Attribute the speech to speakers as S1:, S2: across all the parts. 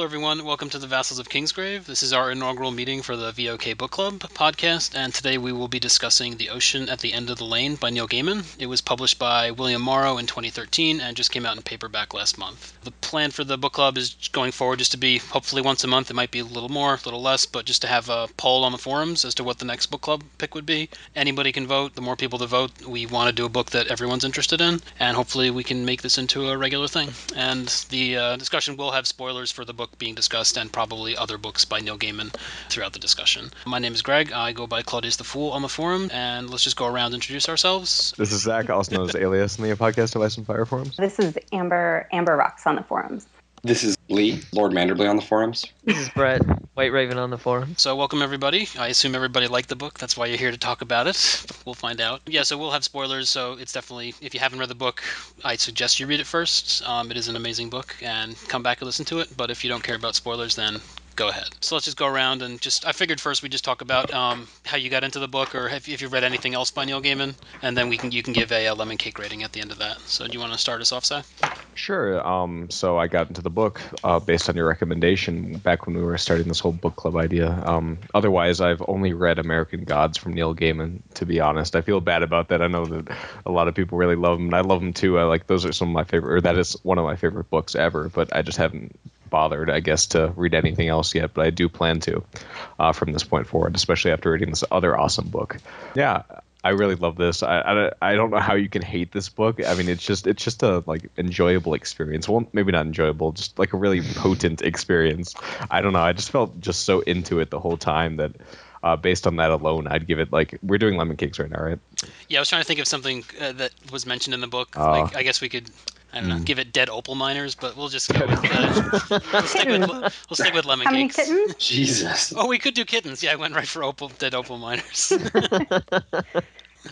S1: everyone. Welcome to the Vassals of Kingsgrave. This is our inaugural meeting for the VOK Book Club podcast, and today we will be discussing The Ocean at the End of the Lane by Neil Gaiman. It was published by William Morrow in 2013 and just came out in paperback last month. The plan for the book club is going forward just to be hopefully once a month. It might be a little more, a little less, but just to have a poll on the forums as to what the next book club pick would be. Anybody can vote. The more people to vote, we want to do a book that everyone's interested in, and hopefully we can make this into a regular thing. And the discussion will have spoilers for the book being discussed and probably other books by Neil Gaiman throughout the discussion. My name is Greg. I go by claudiusthefool on the forum, and let's just go around and introduce ourselves.
S2: This is Zach, also known as Alias in the podcast of Ice and Fire forums.
S3: This is amberrocks on the forums.
S4: This is Leigh, LordManderBlee on the forums.
S5: This is Brett, White Raven on the forum.
S1: So welcome everybody. I assume everybody liked the book. That's why you're here to talk about it. We'll find out. Yeah, so we'll have spoilers, so it's definitely, if you haven't read the book, I suggest you read it first. It is an amazing book, and come back and listen to it. But if you don't care about spoilers, then go ahead. So let's just go around and I figured first we just talk about how you got into the book, or if you've read anything else by Neil Gaiman, and then you can give a lemon cake rating at the end of that. So do you want to start us off, Zach?
S2: Sure. So I got into the book based on your recommendation back when we were starting this whole book club idea. Otherwise, I've only read American Gods from Neil Gaiman, to be honest. I feel bad about that. I know that a lot of people really love him, and I love him too. Those are some of my favorite, or that is one of my favorite books ever, but I just haven't bothered, I guess, to read anything else yet, but I do plan to from this point forward, especially after reading this other awesome book. Yeah, I really love this. I don't know how you can hate this book. I mean, it's just a like enjoyable experience. Well, maybe not enjoyable, just like a really potent experience. I don't know. I just felt just so into it the whole time that based on that alone, I'd give it, like, we're doing lemon cakes right now, right?
S1: Yeah, I was trying to think of something that was mentioned in the book. Like, I guess we could, I don't know, give it dead opal miners, but we'll just go with we'll stick with lemon
S3: How many
S1: cakes.
S3: kittens?
S4: Jesus.
S1: Oh, we could do kittens. Yeah, I went right for dead opal miners.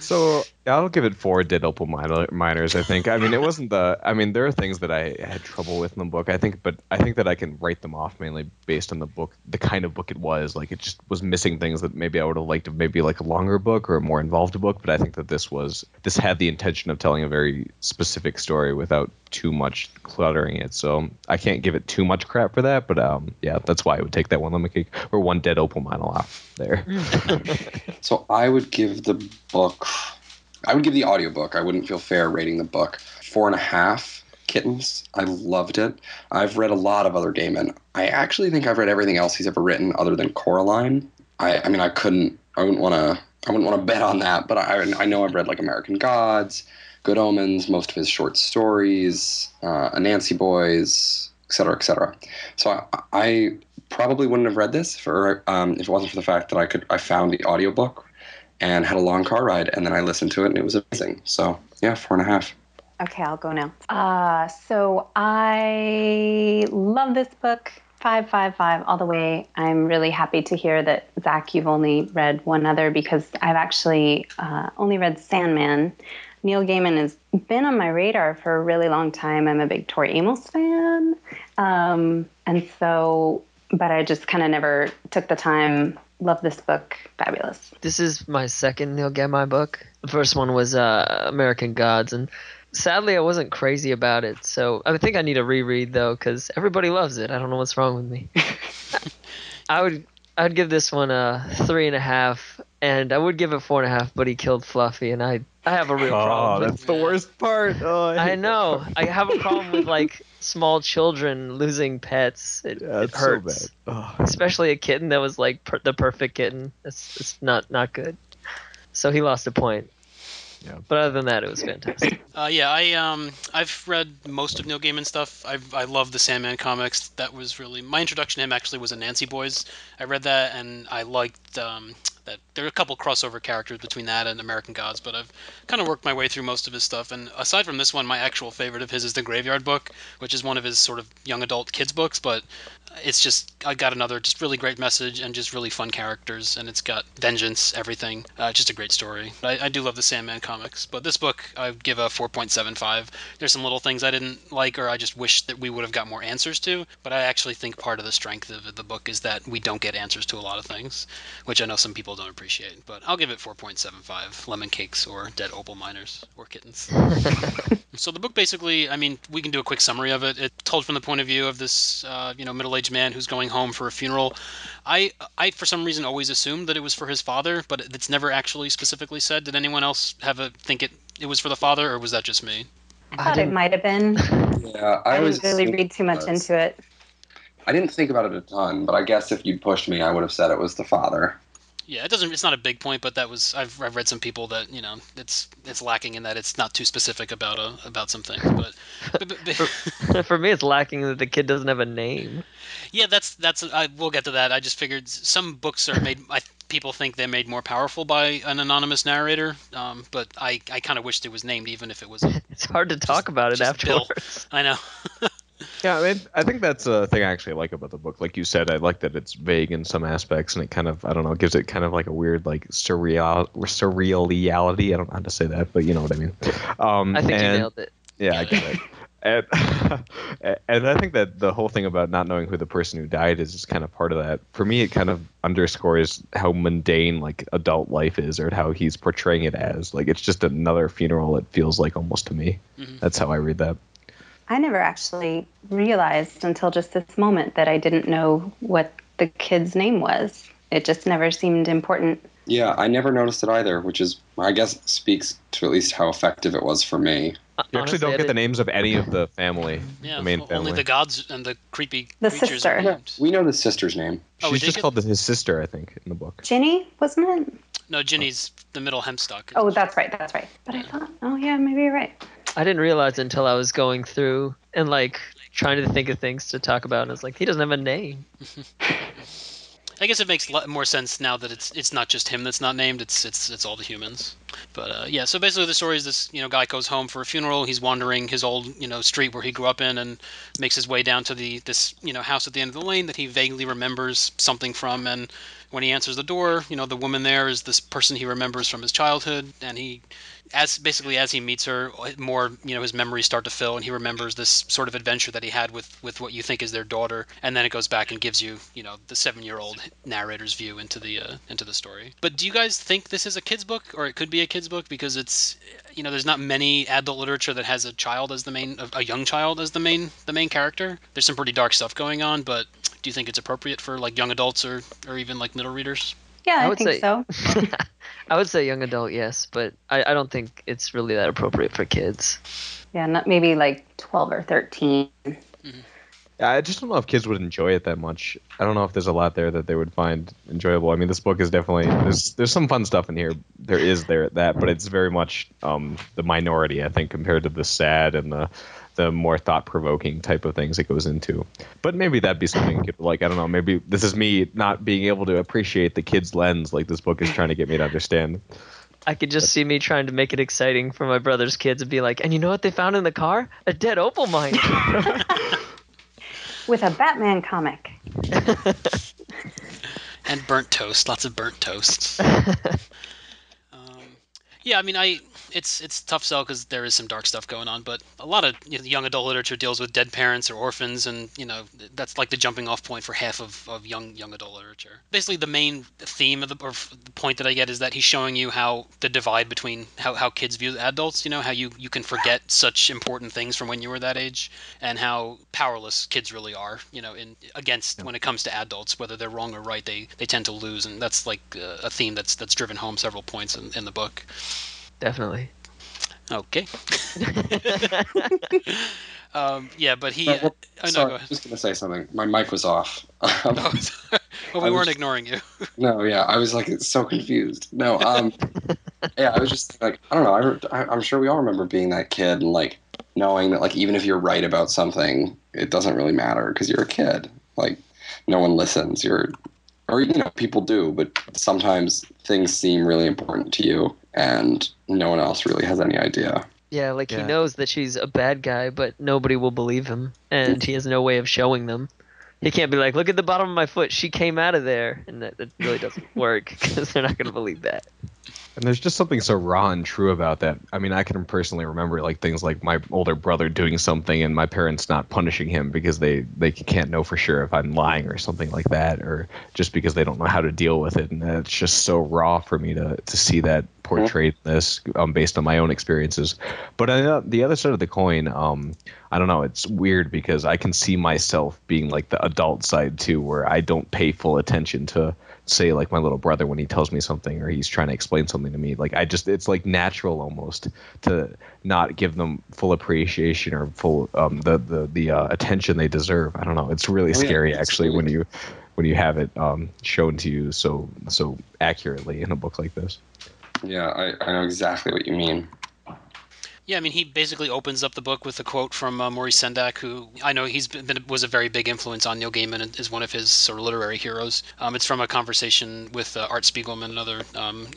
S2: So I'll give it 4 dead opal miners, I think. I mean, it wasn't there are things that I had trouble with in the book, I think that I can write them off mainly based on the book, the kind of book it was. Like, it just was missing things that maybe I would have liked, maybe like a longer book or a more involved book, but I think that this had the intention of telling a very specific story without too much cluttering it. So I can't give it too much crap for that, but yeah, that's why I would take that one lemon cake or 1 dead opal mine off there.
S4: So I would give the audiobook. I wouldn't feel fair rating the book. 4.5 kittens. I loved it. I've read a lot of other Gaiman. I actually think I've read everything else he's ever written other than Coraline. I wouldn't want to bet on that, but I know I've read like American Gods, Good Omens, most of his short stories, Anansi Boys, etc., etc. So I probably wouldn't have read this if it wasn't for the fact that I found the audiobook and had a long car ride, and then I listened to it, and it was amazing. So yeah, 4.5.
S3: Okay, I'll go now. So I love this book. 5 all the way. I'm really happy to hear that, Zach, you've only read one other, because I've actually only read Sandman. Neil Gaiman has been on my radar for a really long time. I'm a big Tori Amos fan. But I just kind of never took the time. Love this book. Fabulous.
S5: This is my second Neil Gaiman book. The first one was American Gods, and sadly I wasn't crazy about it. So I think I need a reread, though, because everybody loves it. I don't know what's wrong with me. I would give this one a 3.5, and I would give it 4.5, but he killed Fluffy, and I have a real problem.
S2: Oh, that's the worst part. Oh,
S5: I know. I have a problem with, like, small children losing pets. It hurts.
S2: So bad. Oh.
S5: Especially a kitten that was like the perfect kitten. It's not good. So he lost a point.
S2: Yeah.
S5: But other than that, it was fantastic.
S1: I've read most of Neil Gaiman stuff. I love the Sandman comics. That was really my introduction to him. Actually, was Anansi Boys. I read that, and I liked that there are a couple crossover characters between that and American Gods, but I've kind of worked my way through most of his stuff. And aside from this one, my actual favorite of his is the Graveyard Book, which is one of his sort of young adult kids books, but it's just, I got another just really great message and just really fun characters, and it's got vengeance, everything. Just a great story. I do love the Sandman comics, but this book I'd give a 4.75. There's some little things I didn't like, or I just wish that we would have got more answers to, but I actually think part of the strength of the book is that we don't get answers to a lot of things, which I know some people people don't appreciate. But I'll give it 4.75 lemon cakes or dead opal miners or kittens. So the book basically, I mean, we can do a quick summary of it. It's told from the point of view of this, middle-aged man who's going home for a funeral. I for some reason always assumed that it was for his father, but it's never actually specifically said. Did anyone else think it was for the father, or was that just me?
S3: I thought it might have been.
S4: Yeah,
S3: I didn't really read too much into it.
S4: I didn't think about it a ton, but I guess if you'd pushed me, I would have said it was the father.
S1: Yeah, it's not a big point, but I've read some people that it's lacking in that it's not too specific about some things. But
S5: For me, it's lacking that the kid doesn't have a name.
S1: Yeah, we'll get to that. I just figured some books are made. People think they're made more powerful by an anonymous narrator, but I kind of wished it was named, even if it was.
S5: It's hard to talk about it afterwards.
S1: Bill. I know.
S2: Yeah, I mean, I think that's a thing I actually like about the book. Like you said, I like that it's vague in some aspects, and it kind of, I don't know, gives it kind of like a weird, like, surreality. I don't know how to say that, but you know what I mean.
S5: I think you nailed it.
S2: Yeah, I get it. And I think that the whole thing about not knowing who the person who died is just kind of part of that. For me, it kind of underscores how mundane, like, adult life is, or how he's portraying it as. Like, it's just another funeral, it feels like, almost to me. Mm-hmm. That's how I read that.
S3: I never actually realized until just this moment that I didn't know what the kid's name was. It just never seemed important.
S4: Yeah, I never noticed it either, which is, I guess, speaks to at least how effective it was for me.
S2: You actually don't get the names of any of the family,
S1: yeah,
S2: the main family.
S1: Only the gods and the creepy
S3: the
S1: creatures
S3: sister.
S1: are named.
S4: We know the sister's name.
S2: She's just called his sister, I think, in the book.
S3: Ginny, wasn't it?
S1: No, Ginny's the middle hemstock.
S3: Oh, that's right. But I thought, oh yeah, maybe you're right.
S5: I didn't realize until I was going through and like trying to think of things to talk about, and it's like he doesn't have a name.
S1: I guess it makes more sense now that it's not just him that's not named. It's all the humans. But yeah, so basically the story is this guy goes home for a funeral. He's wandering his old street where he grew up in, and makes his way down to this house at the end of the lane that he vaguely remembers something from. And when he answers the door, the woman there is this person he remembers from his childhood, and as he meets her, more his memories start to fill, and he remembers this sort of adventure that he had with what you think is their daughter, and then it goes back and gives you the 7-year-old narrator's view into the story. But do you guys think this is a kid's book, or it could be a kid's book, because it's there's not many adult literature that has a young child as the main character? There's some pretty dark stuff going on, but do you think it's appropriate for like young adults or even like middle readers?
S3: Yeah, I think so.
S5: I would say young adult, yes, but I don't think it's really that appropriate for kids.
S3: Yeah, not maybe like 12 or 13.
S2: Mm-hmm. Yeah, I just don't know if kids would enjoy it that much. I don't know if there's a lot there that they would find enjoyable. I mean, this book is definitely there's some fun stuff in here. There that, but it's very much the minority, I think, compared to the sad and the more thought-provoking type of things it goes into. But maybe that'd be something like, I don't know, maybe this is me not being able to appreciate the kid's lens like this book is trying to get me to understand.
S5: I could just see me trying to make it exciting for my brother's kids and be like, and you know what they found in the car? A dead opal mine.
S3: With a Batman comic.
S1: And burnt toast, lots of burnt toast. Yeah, I mean, it's tough sell because there is some dark stuff going on, but a lot of young adult literature deals with dead parents or orphans, and that's like the jumping off point for half of young adult literature. Basically, the main theme of the point that I get is that he's showing you how the divide between how kids view adults, how you can forget such important things from when you were that age, and how powerless kids really are, when it comes to adults, whether they're wrong or right, they tend to lose, and that's like a theme that's driven home several points in the book.
S5: Definitely.
S1: Okay. Yeah, but he...
S4: Sorry,
S1: go ahead.
S4: I was just going to say something. My mic was off.
S1: Well, we weren't ignoring you.
S4: No, yeah, I was like so confused. No, yeah, I was just like, I don't know. I'm sure we all remember being that kid and like knowing that like even if you're right about something, it doesn't really matter because you're a kid. Like no one listens. People do, but sometimes things seem really important to you and no one else really has any idea.
S5: Yeah, like he knows that she's a bad guy, but nobody will believe him, and he has no way of showing them. He can't be like, look at the bottom of my foot, she came out of there, and that really doesn't work, because they're not going to believe that.
S2: And there's just something so raw and true about that. I mean, I can personally remember like things like my older brother doing something and my parents not punishing him because they can't know for sure if I'm lying or something like that, or just because they don't know how to deal with it. And it's just so raw for me to see that portrayed in this based on my own experiences. But the other side of the coin, I don't know, it's weird because I can see myself being like the adult side too, where I don't pay full attention to, say, like my little brother when he tells me something or he's trying to explain something to me. Like it's like natural almost to not give them full appreciation or full the attention they deserve. I don't know. It's really scary actually when you have it shown to you so accurately in a book like this.
S4: Yeah, I know exactly what you mean.
S1: Yeah, I mean, he basically opens up the book with a quote from Maurice Sendak, who I know was a very big influence on Neil Gaiman and is one of his sort of literary heroes. It's from a conversation with Art Spiegelman, another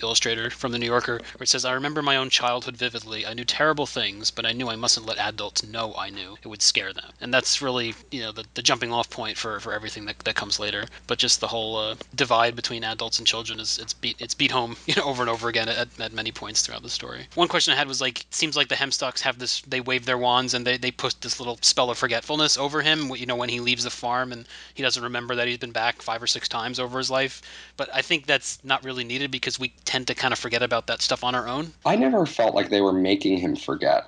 S1: illustrator from The New Yorker, where it says, "I remember my own childhood vividly. I knew terrible things, but I knew I mustn't let adults know I knew. It would scare them." And that's really, the jumping off point for everything that comes later. But just the whole divide between adults and children it's beat home over and over again at many points throughout the story. One question I had was like, it seems like the Hemstocks have this, they wave their wands and they put this little spell of forgetfulness over him, when he leaves the farm and he doesn't remember that he's been back 5 or 6 times over his life. But I think that's not really needed because we tend to kind of forget about that stuff on our own.
S4: I never felt like they were making him forget.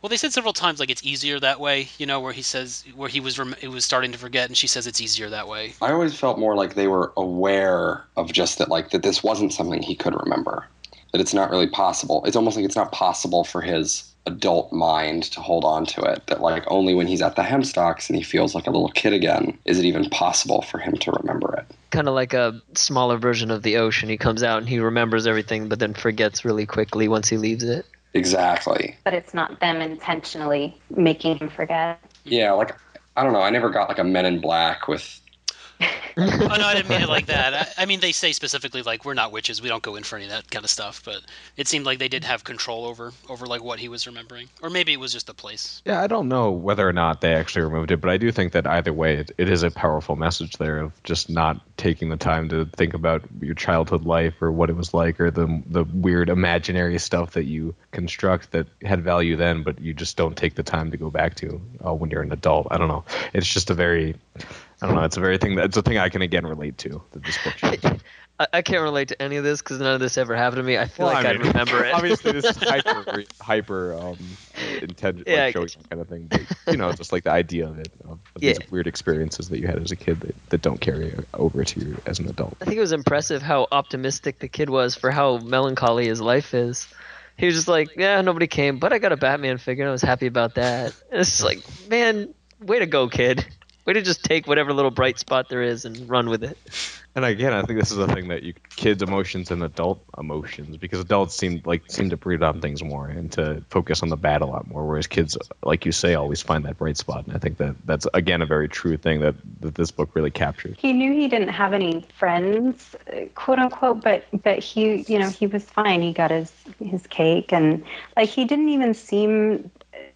S1: Well, they said several times like it's easier that way, where he says where he was starting to forget, and she says it's easier that way.
S4: I always felt more like they were aware of just that, like that this wasn't something he could remember, that it's not really possible. It's almost like it's not possible for his adult mind to hold on to it, that like only when he's at the Hemstocks and he feels like a little kid again is it even possible for him to remember it.
S5: Kind of like a smaller version of the ocean. He comes out and he remembers everything but then forgets really quickly once he leaves it.
S4: Exactly.
S3: But it's not them intentionally making him forget.
S4: Yeah, like, I don't know, I never got like a Men in Black with...
S1: Oh, no, I didn't mean it like that. I mean, they say specifically, like, we're not witches. We don't go in for any of that kind of stuff. But it seemed like they did have control over like, what he was remembering. Or maybe it was just the place.
S2: Yeah, I don't know whether or not they actually removed it, but I do think that either way, it is a powerful message there of just not taking the time to think about your childhood life or what it was like or the weird imaginary stuff that you construct that had value then, but you just don't take the time to go back to when you're an adult. I don't know. It's just a very... I don't know. It's a thing I can again relate to. That this book shows.
S5: I can't relate to any of this because none of this ever happened to me. I feel I'd remember it.
S2: Obviously, this is hyper intended, like showing that kind of thing. But just like the idea of it, of these weird experiences that you had as a kid that don't carry over to you as an adult.
S5: I think it was impressive how optimistic the kid was for how melancholy his life is. He was just like, yeah, nobody came, but I got a Batman figure and I was happy about that. And it's just like, man, way to go, kid. Way to just take whatever little bright spot there is and run with it.
S2: And again, I think this is a thing that kids' emotions and adult emotions, because adults seem to breathe on things more and to focus on the bad a lot more, whereas kids, like you say, always find that bright spot. And I think that's again a very true thing that this book really captured.
S3: He knew he didn't have any friends, quote unquote, but he he was fine. He got his cake, and like he didn't even seem.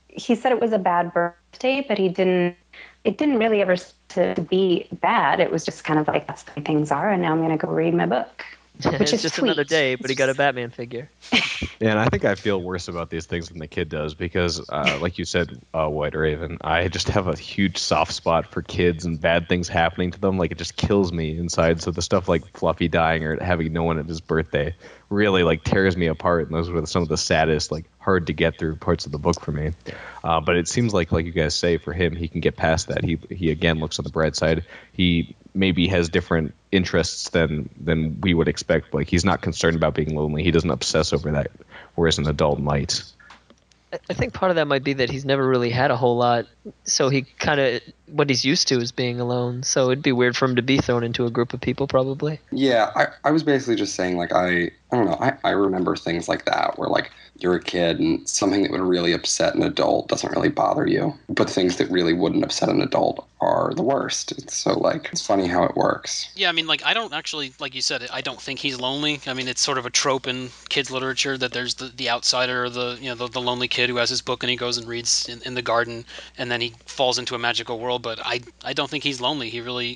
S3: He said it was a bad birthday, but he didn't. It didn't really ever to be bad. It was just kind of like, that's the way things are, and now I'm going to go read my book. Which is
S5: just
S3: sweet.
S5: Another day, but he got a Batman figure.
S2: Yeah, and I think I feel worse about these things than the kid does because, like you said, White Raven, I just have a huge soft spot for kids and bad things happening to them. Like, it just kills me inside. So the stuff like Fluffy dying or having no one at his birthday really, like, tears me apart. And those were some of the saddest, like, hard to get through parts of the book for me. But it seems like you guys say, for him, he can get past that. He again looks on the bright side. He maybe has different interests than we would expect. Like, he's not concerned about being lonely. He doesn't obsess over that, whereas an adult might.
S5: I think part of that might be that he's never really had a whole lot, so he kind of, what he's used to is being alone, so it'd be weird for him to be thrown into a group of people, probably.
S4: Yeah, I was basically just saying, like, I don't know, I remember things like that, where, like, you're a kid and something that would really upset an adult doesn't really bother you, but things that really wouldn't upset an adult are the worst. So, like, it's funny how it works.
S1: Yeah, I mean, like, I don't actually, like you said, I don't think he's lonely. I mean, it's sort of a trope in kids' literature that there's the outsider, the lonely kid who has his book and he goes and reads in the garden, and then he falls into a magical world girl, but I don't think he's lonely. He really,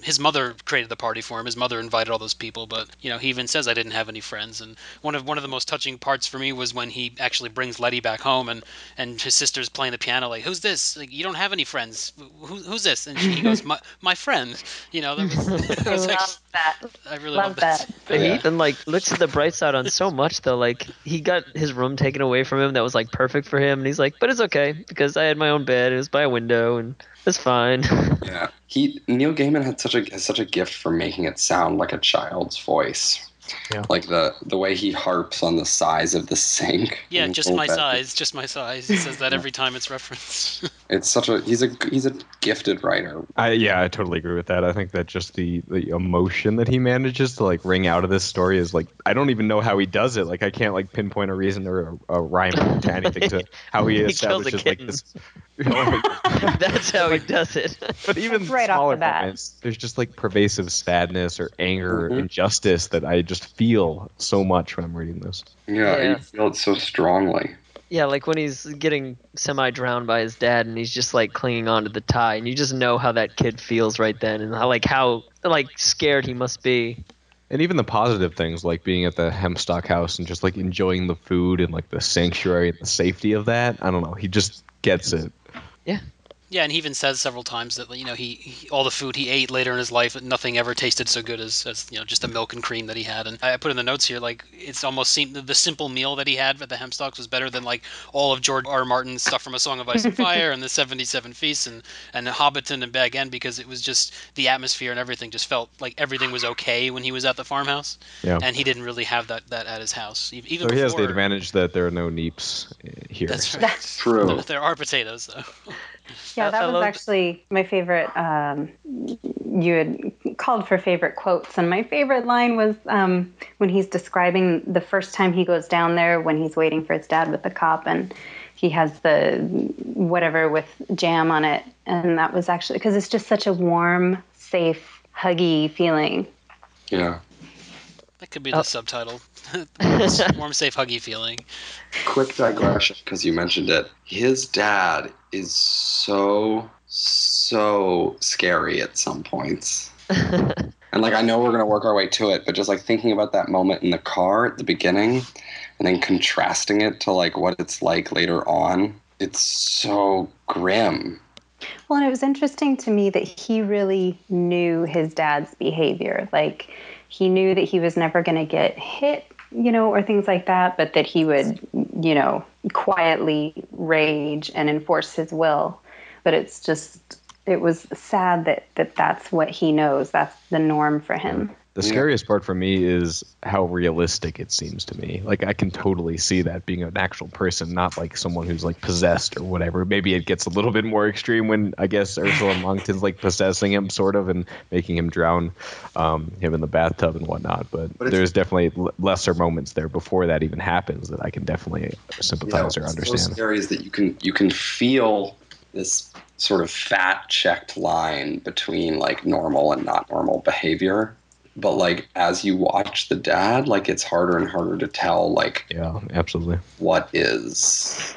S1: his mother created the party for him. His mother invited all those people, but he even says I didn't have any friends. And one of the most touching parts for me was when he actually brings Letty back home, and his sister's playing the piano. Like, who's this? Like, you don't have any friends. Who's this? And he goes, my friend. That was
S3: Love that.
S1: I really
S3: Love
S1: love that.
S5: But he even looks at the bright side on so much though. Like he got his room taken away from him that was perfect for him, and he's like, but it's okay because I had my own bed. It was by a window, and it's fine.
S4: Yeah, Neil Gaiman has such a gift for making it sound like a child's voice.
S2: Yeah.
S4: Like the way he harps on the size of the sink.
S1: Yeah, just my size. He says that every time it's referenced.
S4: It's he's a gifted writer.
S2: I totally agree with that. I think that just the emotion that he manages to wring out of this story is I don't even know how he does it. I can't pinpoint a reason or a rhyme to anything to how he establishes this.
S5: That's how he does it.
S2: But even
S3: Right off
S2: smaller
S3: the bat.
S2: moments, there's just pervasive sadness or anger, or injustice that I just feel so much when I'm reading this.
S4: Yeah,
S5: Yeah.
S4: you feel it so strongly.
S5: Yeah, when he's getting semi-drowned by his dad, and he's just clinging onto the tie, and you just know how that kid feels right then, and how scared he must be.
S2: And even the positive things, like being at the Hempstock house and just enjoying the food and the sanctuary and the safety of that. I don't know. He just gets it.
S5: Yeah.
S1: Yeah, and he even says several times that he all the food he ate later in his life, nothing ever tasted so good as just the milk and cream that he had. And I put in the notes here it's almost seemed the simple meal that he had at the Hempstocks was better than all of George R. Martin's stuff from A Song of Ice and Fire and the 77 Feasts and the Hobbiton and Bag End, because it was just the atmosphere and everything just felt like everything was okay when he was at the farmhouse.
S2: Yeah.
S1: And he didn't really have that at his house. Even
S2: So he has the
S1: before-
S2: advantage that there are no neeps here.
S1: That's right.
S3: That's
S4: True.
S1: There are potatoes though.
S3: Yeah,
S5: I
S3: that was
S5: love-
S3: actually my favorite. You had called for favorite quotes, and my favorite line was when he's describing the first time he goes down there when he's waiting for his dad with the cop, and he has the whatever with jam on it. And that was actually because it's just such a warm, safe, huggy feeling.
S4: Yeah.
S1: That could be the subtitle. Warm, safe, huggy feeling.
S4: Quick digression, because you mentioned it. His dad is so scary at some points. And I know we're going to work our way to it, but just thinking about that moment in the car at the beginning and then contrasting it to what it's like later on, it's so grim.
S3: Well, and it was interesting to me that he really knew his dad's behavior. He knew that he was never going to get hit, or things like that, but that he would, quietly rage and enforce his will. But it was sad that that's what he knows. That's the norm for him.
S2: The scariest part for me is how realistic it seems to me. I can totally see that being an actual person, not someone who's possessed or whatever. Maybe it gets a little bit more extreme when I guess Ursula Monkton's possessing him sort of and making him drown him in the bathtub and whatnot. But there's definitely lesser moments there before that even happens that I can definitely sympathize or understand.
S4: What's so scary is that you can feel this sort of fact-checked line between normal and not normal behavior. But as you watch the dad, it's harder and harder to tell
S2: yeah, absolutely.
S4: What is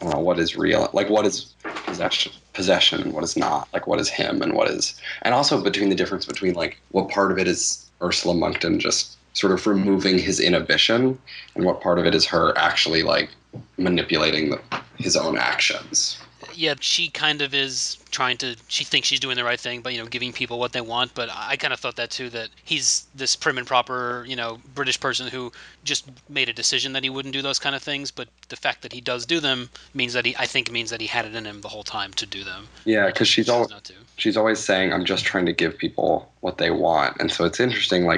S4: real, what is possession and what is not, what is him and what is, and also between the difference between what part of it is Ursula Monkton just sort of removing his inhibition and what part of it is her actually manipulating his own actions.
S1: Yeah, she kind of is she thinks she's doing the right thing, but, giving people what they want. But I kind of thought that too, that he's this prim and proper, British person who just made a decision that he wouldn't do those kind of things. But the fact that he does do them means that he had it in him the whole time to do them.
S4: Yeah, because she's always saying, I'm just trying to give people what they want. And so it's interesting,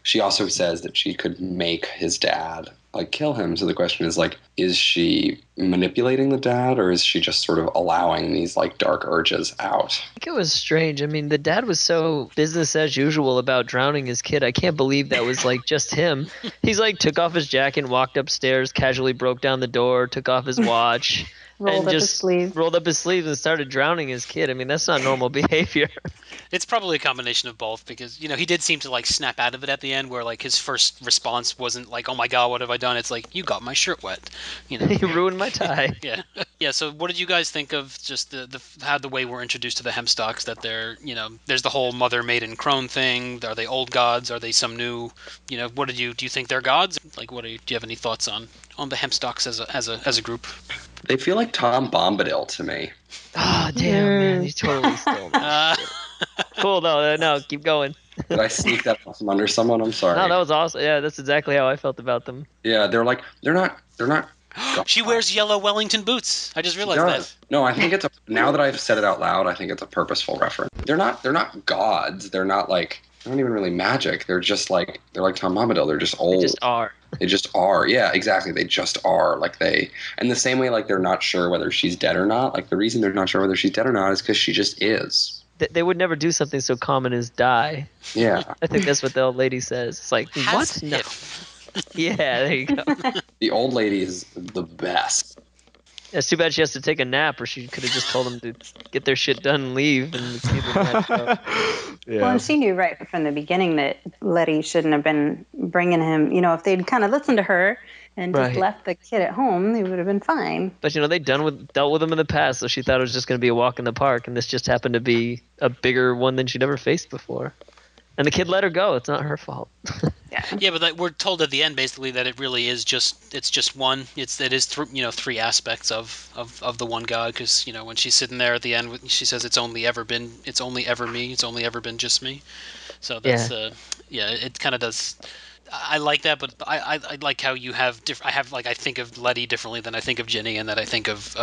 S4: she also says that she could make his dad kill him. So the question is she manipulating the dad, or is she just sort of allowing these dark urges out?
S5: I think it was strange. I mean, the dad was so business as usual about drowning his kid. I can't believe that was just him. He's took off his jacket and walked upstairs, casually broke down the door, took off his watch.
S3: Rolled
S5: and
S3: up his
S5: just
S3: sleeves.
S5: rolled up his sleeves and started drowning his kid. I mean, that's not normal behavior.
S1: It's probably a combination of both because, he did seem to like snap out of it at the end where like his first response wasn't like, "Oh my God, what have I done?" It's like, "You got my shirt wet."
S5: He ruined my tie.
S1: Yeah. Yeah, so what did you guys think of just how the way we're introduced to the Hemstocks, that they're, there's the whole mother maiden crone thing. Are they old gods? Are they some new, what do you think they're gods? Like do you have any thoughts on the Hemstocks as a group?
S4: They feel like Tom Bombadil to me.
S5: Oh, damn, man. You totally stole that. Cool, though. No, keep going.
S4: Did I sneak that out from under someone? I'm sorry.
S5: No, that was awesome. Yeah, that's exactly how I felt about them.
S4: Yeah, they're not.
S1: She wears yellow Wellington boots. I just realized
S4: Yeah.
S1: that.
S4: No, I think now that I've said it out loud, I think it's a purposeful reference. They're not gods. They're not even really magic. They're like Tom Bombadil. They're just old.
S5: They just are.
S4: They just are. Yeah, exactly. They just are. And the same way, they're not sure whether she's dead or not. Like, the reason they're not sure whether she's dead or not is because she just is.
S5: They would never do something so common as die.
S4: Yeah.
S5: I think that's what the old lady says. It's like, what? No. Yeah, there you go.
S4: The old lady is the best.
S5: Yeah, it's too bad she has to take a nap, or she could have just told them to get their shit done and leave. And keep it
S2: Yeah.
S3: Well, and she knew right from the beginning that Letty shouldn't have been bringing him. If they'd kind of listened to her and just
S5: Right.
S3: left the kid at home, they would have been fine.
S5: But they'd dealt with him in the past, so she thought it was just going to be a walk in the park, and this just happened to be a bigger one than she'd ever faced before. And the kid let her go. It's not her fault.
S1: Yeah, but we're told at the end basically that it really is just one. It is three aspects of the one God, because when she's sitting there at the end, she says it's only ever me, it's only ever been just me. So that's it kind of does. I like that, but I like how you have I think of Letty differently than I think of Ginny, and that I think of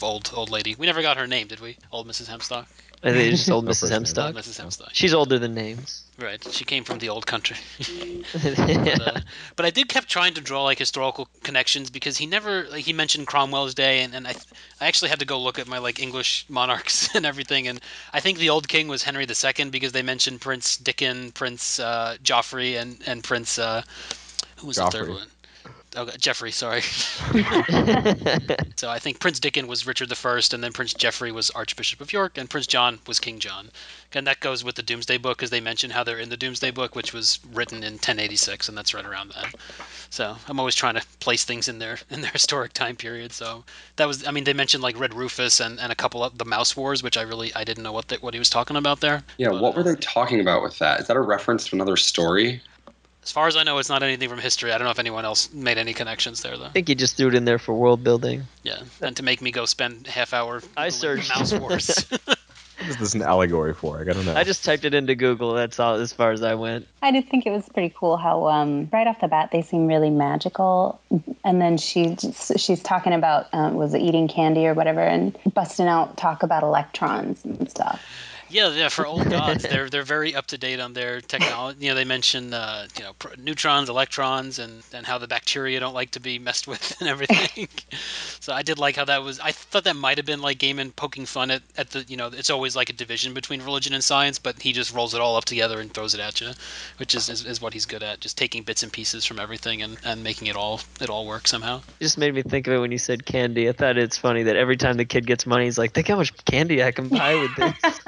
S1: old lady. We never got her name, did we? Old Mrs. Hemstock.
S5: I think it's just old
S2: No
S5: Mrs.
S2: first name.
S5: Hemstock.
S1: Old Mrs. Hemstock.
S5: She's older than names.
S1: Right, she came from the old country.
S5: Yeah.
S1: But I did kept trying to draw historical connections, because he never he mentioned Cromwell's day, and I actually had to go look at my English monarchs and everything, and I think the old king was Henry II, because they mentioned Prince Dickon, Prince Joffrey, and Prince who was the third
S2: Joffrey.
S1: one? Oh, Geoffrey, sorry. So I think Prince Dickon was Richard I, and then Prince Geoffrey was Archbishop of York, and Prince John was King John. And that goes with the Doomsday Book, because they mention how they're in the Doomsday Book, which was written in 1086, and that's right around then. So I'm always trying to place things in their historic time period. So that was, they mentioned Red Rufus and a couple of the Mouse Wars, which I didn't know what he was talking about there.
S4: Yeah,
S1: But,
S4: what were they talking about with that? Is that a reference to another story?
S1: As far as I know, it's not anything from history. I don't know if anyone else made any connections there, though.
S5: I think he just threw it in there for world building.
S1: Yeah, and to make me go spend half hour
S5: I
S1: Googling
S5: searched.
S1: Mouse Wars.
S2: What is this an allegory for? I gotta know.
S5: I just typed it into Google. That's all as far as I went.
S3: I did think it was pretty cool how right off the bat they seem really magical, and then she's talking about was it eating candy or whatever, and busting out talk about electrons and stuff.
S1: Yeah, for old gods, they're very up to date on their technology. They mention neutrons, electrons, and how the bacteria don't like to be messed with and everything. So I did like how that was. I thought that might have been Gaiman poking fun at the it's always a division between religion and science, but he just rolls it all up together and throws it at you, which is what he's good at, just taking bits and pieces from everything and making it all work somehow.
S5: It just made me think of it when you said candy. I thought it's funny that every time the kid gets money, he's like, think how much candy I can buy with this.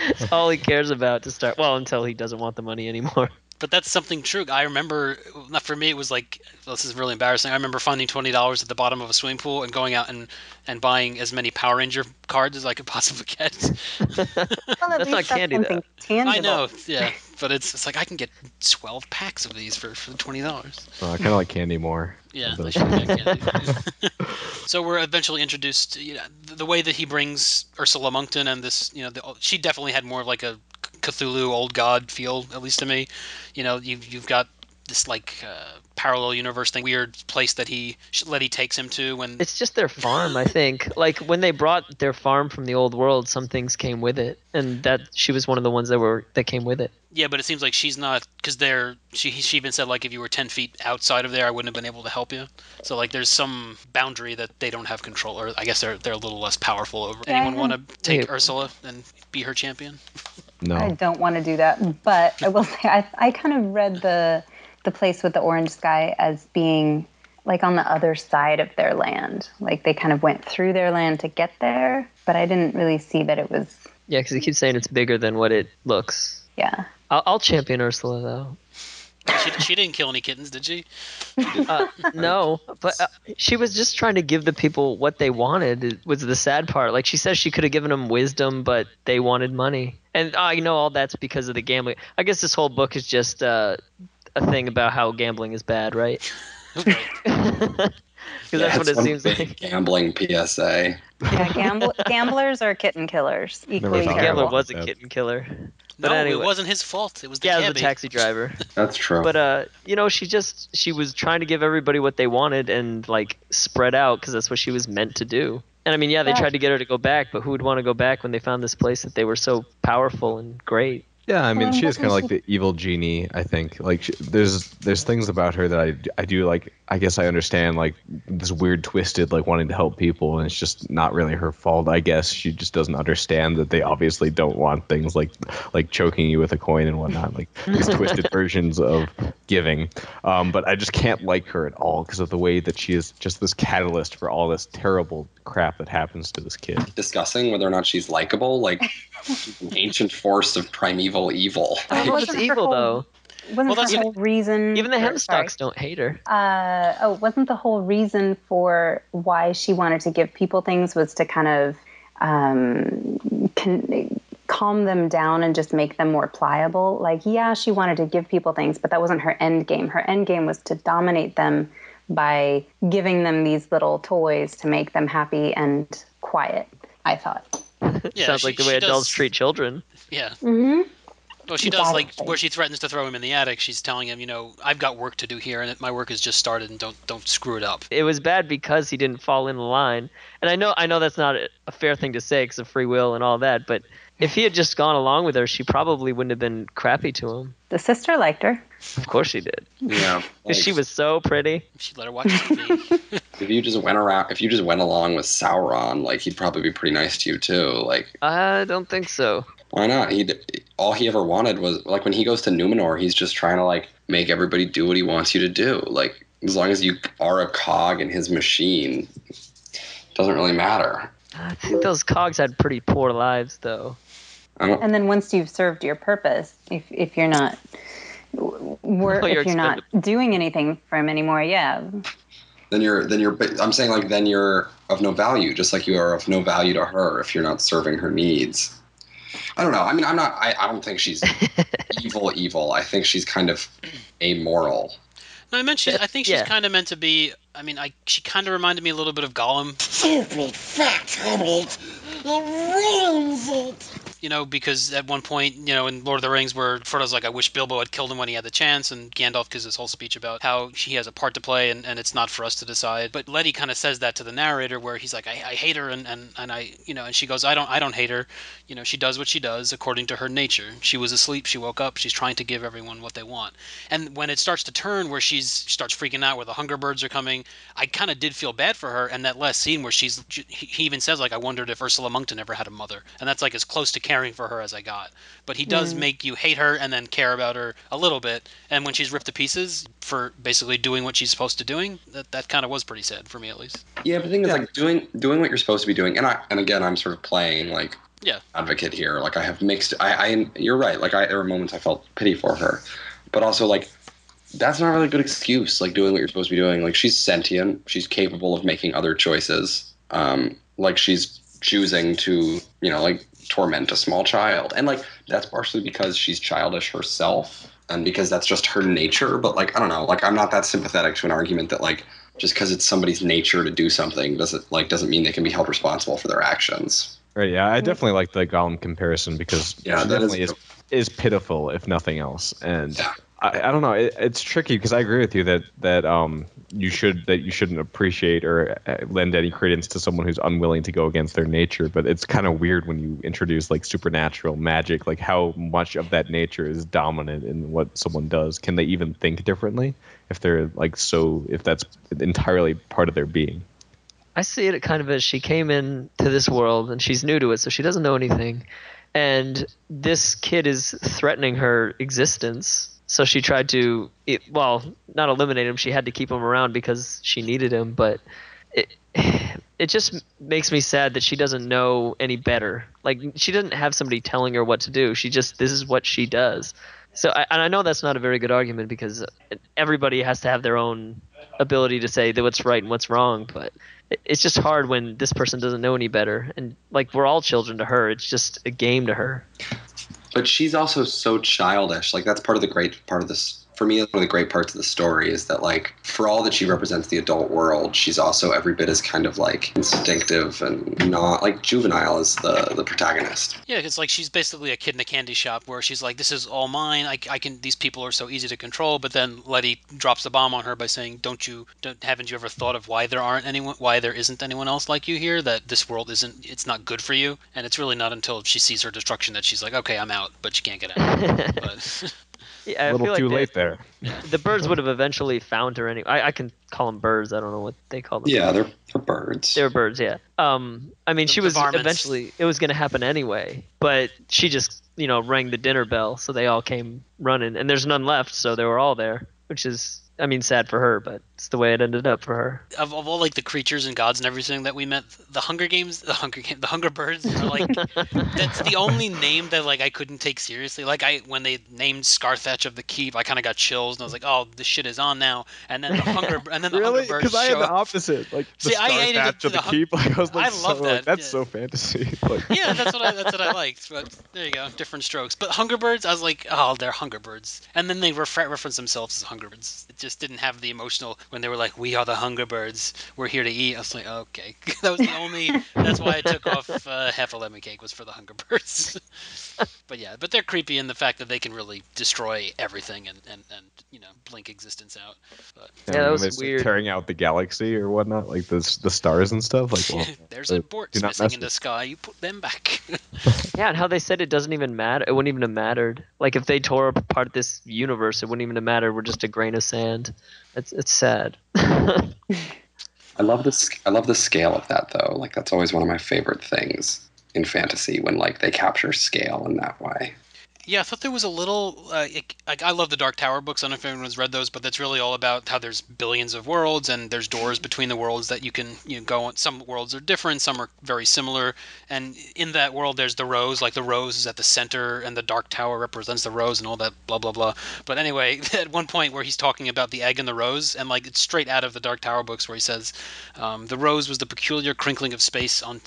S5: That's all he cares about to start. Well, until he doesn't want the money anymore.
S1: But that's something true. I remember, for me, it was this is really embarrassing. I remember finding $20 at the bottom of a swimming pool and going out and buying as many Power Ranger cards as I could possibly get.
S3: Well, at
S5: That's
S3: least
S5: not candy,
S3: something
S5: though.
S3: tangible.
S1: I know, yeah. But it's I can get 12 packs of these for $20.
S2: I kind of like candy more.
S1: Yeah,
S2: Those-
S1: I should get candy. So we're eventually introduced, the way that he brings Ursula Monkton and this, she definitely had more of a Cthulhu old god feel, at least to me. You've got this parallel universe thing, weird place that Letty takes him to when
S5: It's just their farm, I think. When they brought their farm from the old world, some things came with it, and that she was one of the ones that came with it.
S1: Yeah, but it seems like she's not, because she even said if you were 10 feet outside of there, I wouldn't have been able to help you. So there's some boundary that they don't have control, or I guess they're a little less powerful over.
S3: Yeah,
S1: Anyone want to take
S5: Yeah.
S1: Ursula and be her champion?
S2: No.
S3: I don't want to do that, but I will say I kind of read the place with the orange sky as being like on the other side of their land. Like they kind of went through their land to get there, but I didn't really see that it was.
S5: Yeah, because he keeps saying it's bigger than what it looks.
S3: Yeah.
S5: I'll champion Ursula, though.
S1: She didn't kill any kittens, did she?
S5: No, but she was just trying to give the people what they wanted, was the sad part. Like, she says she could have given them wisdom, but they wanted money. And I know all that's because of the gambling. I guess this whole book is just a thing about how gambling is bad, right?
S1: Right.
S5: Because that's what it seems
S4: big
S5: like.
S4: Gambling PSA.
S3: Yeah, gamblers are kitten killers. Equally
S2: thought
S5: The gambler
S3: terrible.
S5: was a kitten killer. But
S1: No,
S5: anyway.
S1: it wasn't his fault. It was the
S5: Yeah, it
S1: cabbie.
S5: was the taxi driver.
S4: That's true.
S5: But she was trying to give everybody what they wanted and like spread out because that's what she was meant to do. And I mean, yeah, they tried to get her to go back, but who would want to go back when they found this place that they were so powerful and great?
S2: Yeah, I mean, she is kind of like the evil genie, I think. Like, there's things about her that I do like. I guess I understand, like, this weird twisted, like, wanting to help people, and it's just not really her fault, I guess. She just doesn't understand that they obviously don't want things like choking you with a coin and whatnot, like these twisted versions of giving. But I just can't like her at all because of the way that she is just this catalyst for all this terrible crap that happens to this kid.
S4: Discussing whether or not she's likable, like, she's an ancient force of primeval evil.
S5: Well,
S3: wasn't
S5: it's
S3: her
S5: evil,
S3: whole-
S5: though.
S3: Wasn't
S1: Well,
S3: the whole reason...
S5: Even the
S3: sorry.
S5: Hemstocks don't hate her.
S3: Wasn't the whole reason for why she wanted to give people things was to kind of calm them down and just make them more pliable? Like, yeah, she wanted to give people things, but that wasn't her end game. Her end game was to dominate them by giving them these little toys to make them happy and quiet, I thought.
S1: Yeah,
S5: Sounds like the way adults treat children.
S1: Yeah.
S3: Mm-hmm.
S1: Well, she does, like,
S3: Exactly.
S1: where she threatens to throw him in the attic. She's telling him, I've got work to do here, and my work has just started, and don't screw it up.
S5: It was bad because he didn't fall in the line. And I know that's not a fair thing to say because of free will and all that, but if he had just gone along with her, she probably wouldn't have been crappy to him.
S3: The sister liked her.
S5: Of course she did.
S4: Yeah.
S5: Because she was so pretty.
S1: She let her watch TV.
S4: If you just went along with Sauron, like, he'd probably be pretty nice to you too. Like,
S5: I don't think so.
S4: why not? All he ever wanted was, like, when he goes to Numenor, he's just trying to, like, make everybody do what he wants you to do. Like, as long as you are a cog in his machine, it doesn't really matter.
S5: I think those cogs had pretty poor lives, though.
S3: And then once you've served your purpose, if you're not if you're not doing anything for him anymore, yeah.
S4: Then I'm saying, like, then you're of no value, just like you are of no value to her if you're not serving her needs. I don't know. I mean, I don't think she's evil. I think she's kind of amoral.
S1: No, I think she's kind of meant to be. I mean, she kind of reminded me a little bit of Gollum.
S6: Stupid fat hobbit. It ruins it.
S1: Because at one point, in Lord of the Rings, where Frodo's like, I wish Bilbo had killed him when he had the chance, and Gandalf gives this whole speech about how he has a part to play, and it's not for us to decide. But Letty kind of says that to the narrator, where he's like, I hate her, and I, and she goes, I don't hate her. She does what she does according to her nature. She was asleep, she woke up, she's trying to give everyone what they want. And when it starts to turn, where she starts freaking out, where the Hunger Birds are coming, I kind of did feel bad for her. And that last scene where he even says, like, I wondered if Ursula Monkton ever had a mother, and that's like as close to caring for her as I got. But he does make you hate her and then care about her a little bit. And when she's ripped to pieces for basically doing what she's supposed to doing, that kind of was pretty sad for me, at least.
S4: Yeah, but the thing is, like, doing what you're supposed to be doing, and again, I'm sort of playing, like, advocate here. Like, I have mixed. You're right. Like, there were moments I felt pity for her, but also, like, that's not really a good excuse. Like, doing what you're supposed to be doing. Like, she's sentient. She's capable of making other choices. Like, she's choosing to, like, torment a small child, and, like, that's partially because she's childish herself, and because that's just her nature. But, like, I don't know. Like, I'm not that sympathetic to an argument that, like, just because it's somebody's nature to do something doesn't mean they can be held responsible for their actions.
S2: Right, yeah, I definitely like the Gollum comparison because she definitely is pitiful, if nothing else. And I don't know, it's tricky because I agree with you that you shouldn't appreciate or lend any credence to someone who's unwilling to go against their nature. But it's kind of weird when you introduce, like, supernatural magic, like how much of that nature is dominant in what someone does. Can they even think differently if they're if that's entirely part of their being?
S5: I see it kind of as she came into this world and she's new to it, so she doesn't know anything. And this kid is threatening her existence. So she tried to, not eliminate him. She had to keep him around because she needed him. But it just makes me sad that she doesn't know any better. Like, she doesn't have somebody telling her what to do. This is what she does. So I know that's not a very good argument because everybody has to have their own ability to say that what's right and what's wrong. But it's just hard when this person doesn't know any better. And like, we're all children to her. It's just a game to her.
S4: But she's also so childish. Like, that's part of the great part of this. For me, one of the great parts of the story is that, like, for all that she represents the adult world, she's also every bit as kind of, like, instinctive and not, like, juvenile as the protagonist.
S1: Yeah, it's like she's basically a kid in a candy shop where she's like, this is all mine. I can. These people are so easy to control. But then Letty drops the bomb on her by saying, haven't you ever thought of why there isn't anyone else like you here? That this world it's not good for you. And it's really not until she sees her destruction that she's like, okay, I'm out, but she can't get out. But
S5: Yeah,
S2: A little too late there.
S5: The birds would have eventually found her anyway. I can call them birds. I don't know what they call them.
S4: Yeah, they're birds.
S5: They're birds, yeah. I mean, she was
S1: varmints.
S5: eventually, it was going to happen anyway, but she just, rang the dinner bell, so they all came running, and there's none left, so they were all there, which is, I mean, sad for her, but it's the way it ended up for her.
S1: Of all like the creatures and gods and everything that we met, the Hunger Birds are like that's the only name that like I couldn't take seriously. Like when they named Scarthatch of the Keep, I kind of got chills and I was like, oh, this shit is on now. And then the Hunger Birds
S2: Because I had
S1: show
S2: the
S1: up.
S2: opposite. Like the Scarthatch of the Keep. Like, I was like,
S1: I love that.
S2: That's so fantasy. Like,
S1: Yeah, that's what I liked. But there you go, different strokes. But Hunger Birds, I was like, oh, they're Hunger Birds. And then they reference themselves as Hunger Birds. It just didn't have the emotional when they were like, we are the Hunger Birds. We're here to eat. I was like, okay. That was the only. That's why I took off half a lemon cake was for the Hunger Birds. But they're creepy in the fact that they can really destroy everything and blink existence out. But,
S5: Yeah, that was
S2: when they start
S5: weird.
S2: tearing out the galaxy or whatnot, like the stars and stuff. Like, well,
S1: there's a
S2: do
S1: borts
S2: not
S1: missing
S2: mess
S1: in the
S2: with-
S1: sky. You put them back.
S5: Yeah, and how they said it doesn't even matter. It wouldn't even have mattered. Like, if they tore apart this universe, it wouldn't even have mattered. We're just a grain of sand. It's sad.
S4: I love the scale of that, though. Like, that's always one of my favorite things in fantasy, when like they capture scale in that way.
S1: Yeah, I thought there was a little. I love the Dark Tower books. I don't know if anyone's read those, but that's really all about how there's billions of worlds and there's doors between the worlds that you can go on. Some worlds are different, some are very similar. And in that world, there's the rose. Like the rose is at the center, and the Dark Tower represents the rose, and all that blah blah blah. But anyway, at one point where he's talking about the egg and the rose, and like it's straight out of the Dark Tower books, where he says, the rose was the peculiar crinkling of space on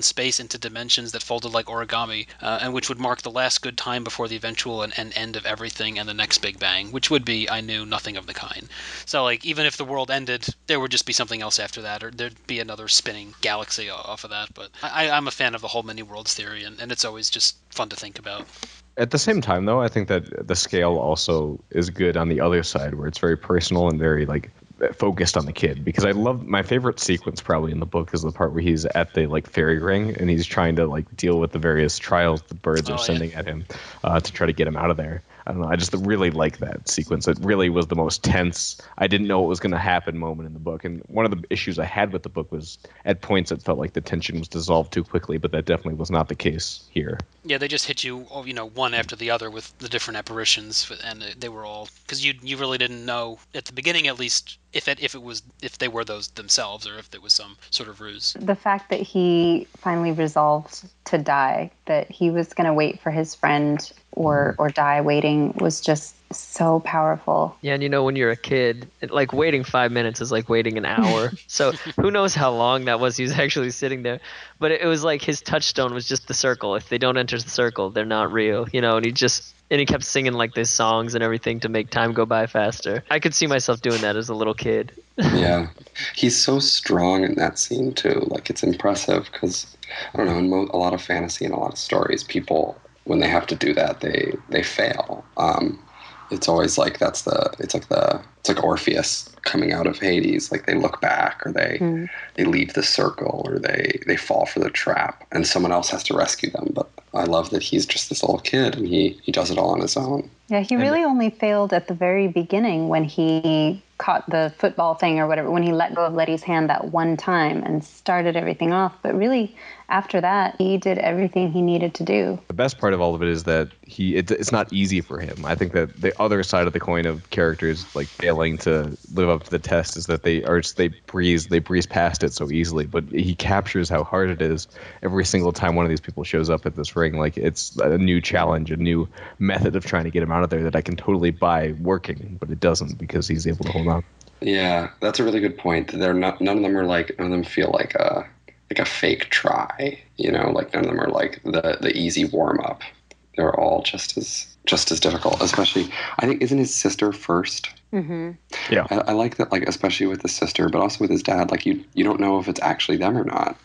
S1: space into dimensions that folded like origami, and which would mark the last good time before the eventual and end of everything and the next big bang, which would be, I knew, nothing of the kind. So like even if the world ended, there would just be something else after that, or there'd be another spinning galaxy off of that. But I'm a fan of the whole many worlds theory, and it's always just fun to think about.
S2: At the same time, though, I think that the scale also is good on the other side, where it's very personal and very like focused on the kid. Because I love my favorite sequence probably in the book is the part where he's at the like fairy ring and he's trying to like deal with the various trials the birds are sending at him to try to get him out of there. I don't know. I just really like that sequence. It really was the most tense. I didn't know what was going to happen moment in the book. And one of the issues I had with the book was at points it felt like the tension was dissolved too quickly, but that definitely was not the case here.
S1: Yeah, they just hit you, one after the other with the different apparitions, and they were all because you really didn't know at the beginning, at least, if they were those themselves or if it was some sort of ruse.
S3: The fact that he finally resolved to die, that he was going to wait for his friend or die waiting, was just so powerful.
S5: Yeah, and when you're a kid, like waiting 5 minutes is like waiting an hour. So who knows how long that was he was actually sitting there. But it was like his touchstone was just the circle. If they don't enter the circle, they're not real, and he kept singing like these songs and everything to make time go by faster. I could see myself doing that as a little kid.
S4: Yeah, he's so strong in that scene too. Like, it's impressive because I don't know, in a lot of fantasy and a lot of stories, people, when they have to do that, they fail. It's always like it's like Orpheus coming out of Hades. Like they look back, or they leave the circle, or they fall for the trap, and someone else has to rescue them. But I love that he's just this little kid, and he does it all on his own.
S3: Yeah, he really only failed at the very beginning when he caught the football thing or whatever, when he let go of Letty's hand that one time and started everything off. But really, after that, he did everything he needed to do.
S2: The best part of all of it is that it's not easy for him. I think that the other side of the coin of characters like failing to live up to the test is that they breeze past it so easily. But he captures how hard it is every single time one of these people shows up at this ring. Like it's a new challenge, a new method of trying to get him out of there that I can totally buy working, but it doesn't because he's able to hold on.
S4: Yeah, that's a really good point. They're not. None of them feel like a fake try. You know, like none of them are like the easy warm up. They're all just as difficult. Especially, I think, isn't his sister first?
S3: Mm-hmm.
S2: Yeah,
S4: I like that. Like especially with the sister, but also with his dad. Like you don't know if it's actually them or not.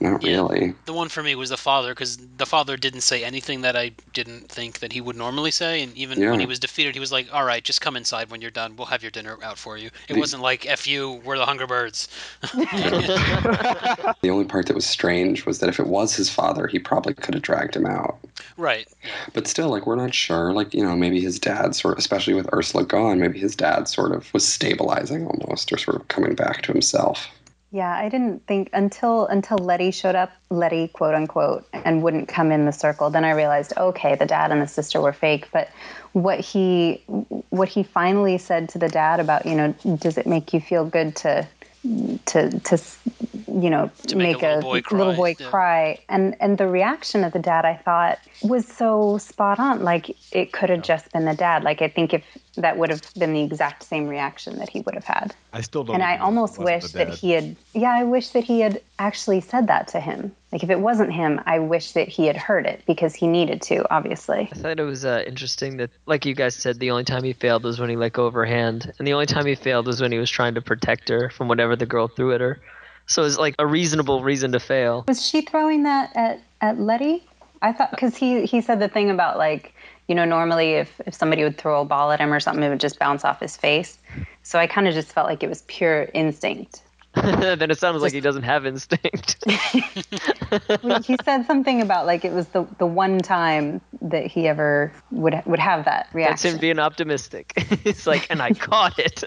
S4: Not really.
S1: The one for me was the father, because the father didn't say anything that I didn't think that he would normally say, and even when he was defeated, he was like, all right, just come inside when you're done. We'll have your dinner out for you. It wasn't like, F you, we're the Hunger Birds.
S4: The only part that was strange was that if it was his father, he probably could have dragged him out.
S1: Right.
S4: But still, like, we're not sure. Like, you know, maybe his dad especially with Ursula gone, maybe his dad sort of was stabilizing almost, or sort of coming back to himself.
S3: Yeah, I didn't think until Letty showed up, Letty, quote unquote, and wouldn't come in the circle. Then I realized, okay, the dad and the sister were fake. But what he finally said to the dad about, you know, does it make you feel good to make a little boy cry, and the reaction of the dad, I thought, was so spot on. Like it could have just been the dad. Like I think if that would have been the exact same reaction that he would have had.
S2: I still don't.
S3: And I almost wish that he had. Yeah, I wish that he had actually said that to him. Like if it wasn't him, I wish that he had heard it because he needed to, obviously.
S5: I thought it was interesting that, like you guys said, the only time he failed was when he let go of her hand, and the only time he failed was when he was trying to protect her from whatever the girl threw at her. So it's like a reasonable reason to fail.
S3: Was she throwing that at Letty? I thought, because he said the thing about, like, you know, normally if somebody would throw a ball at him or something, it would just bounce off his face. So I kind of just felt like it was pure instinct.
S5: Then it sounds like he doesn't have instinct.
S3: He said something about, like, it was the one time that he ever would have that reaction.
S5: That's him being optimistic. It's like, and I caught it.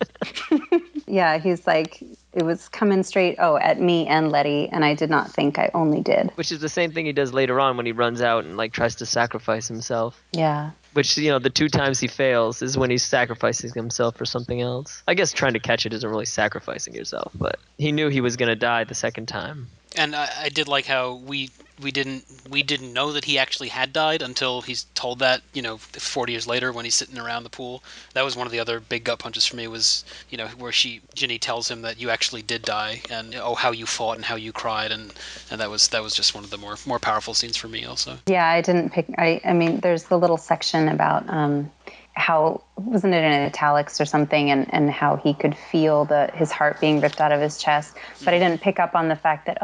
S3: Yeah, he's like, it was coming straight, at me and Letty, and I did not think I only did.
S5: Which is the same thing he does later on when he runs out and, like, tries to sacrifice himself.
S3: Yeah.
S5: Which, you know, the 2 times he fails is when he's sacrificing himself for something else. I guess trying to catch it isn't really sacrificing yourself, but he knew he was going to die the second time.
S1: And I did like how we didn't know that he actually had died until he's told that, you know, 40 years later when he's sitting around the pool. That was one of the other big gut punches for me, was, you know, where Ginny tells him that you actually did die, and how you fought and how you cried, and that was just one of the more powerful scenes for me also.
S3: Yeah, I didn't pick. I mean, there's the little section about how, wasn't it in italics or something, and how he could feel his heart being ripped out of his chest, but I didn't pick up on the fact that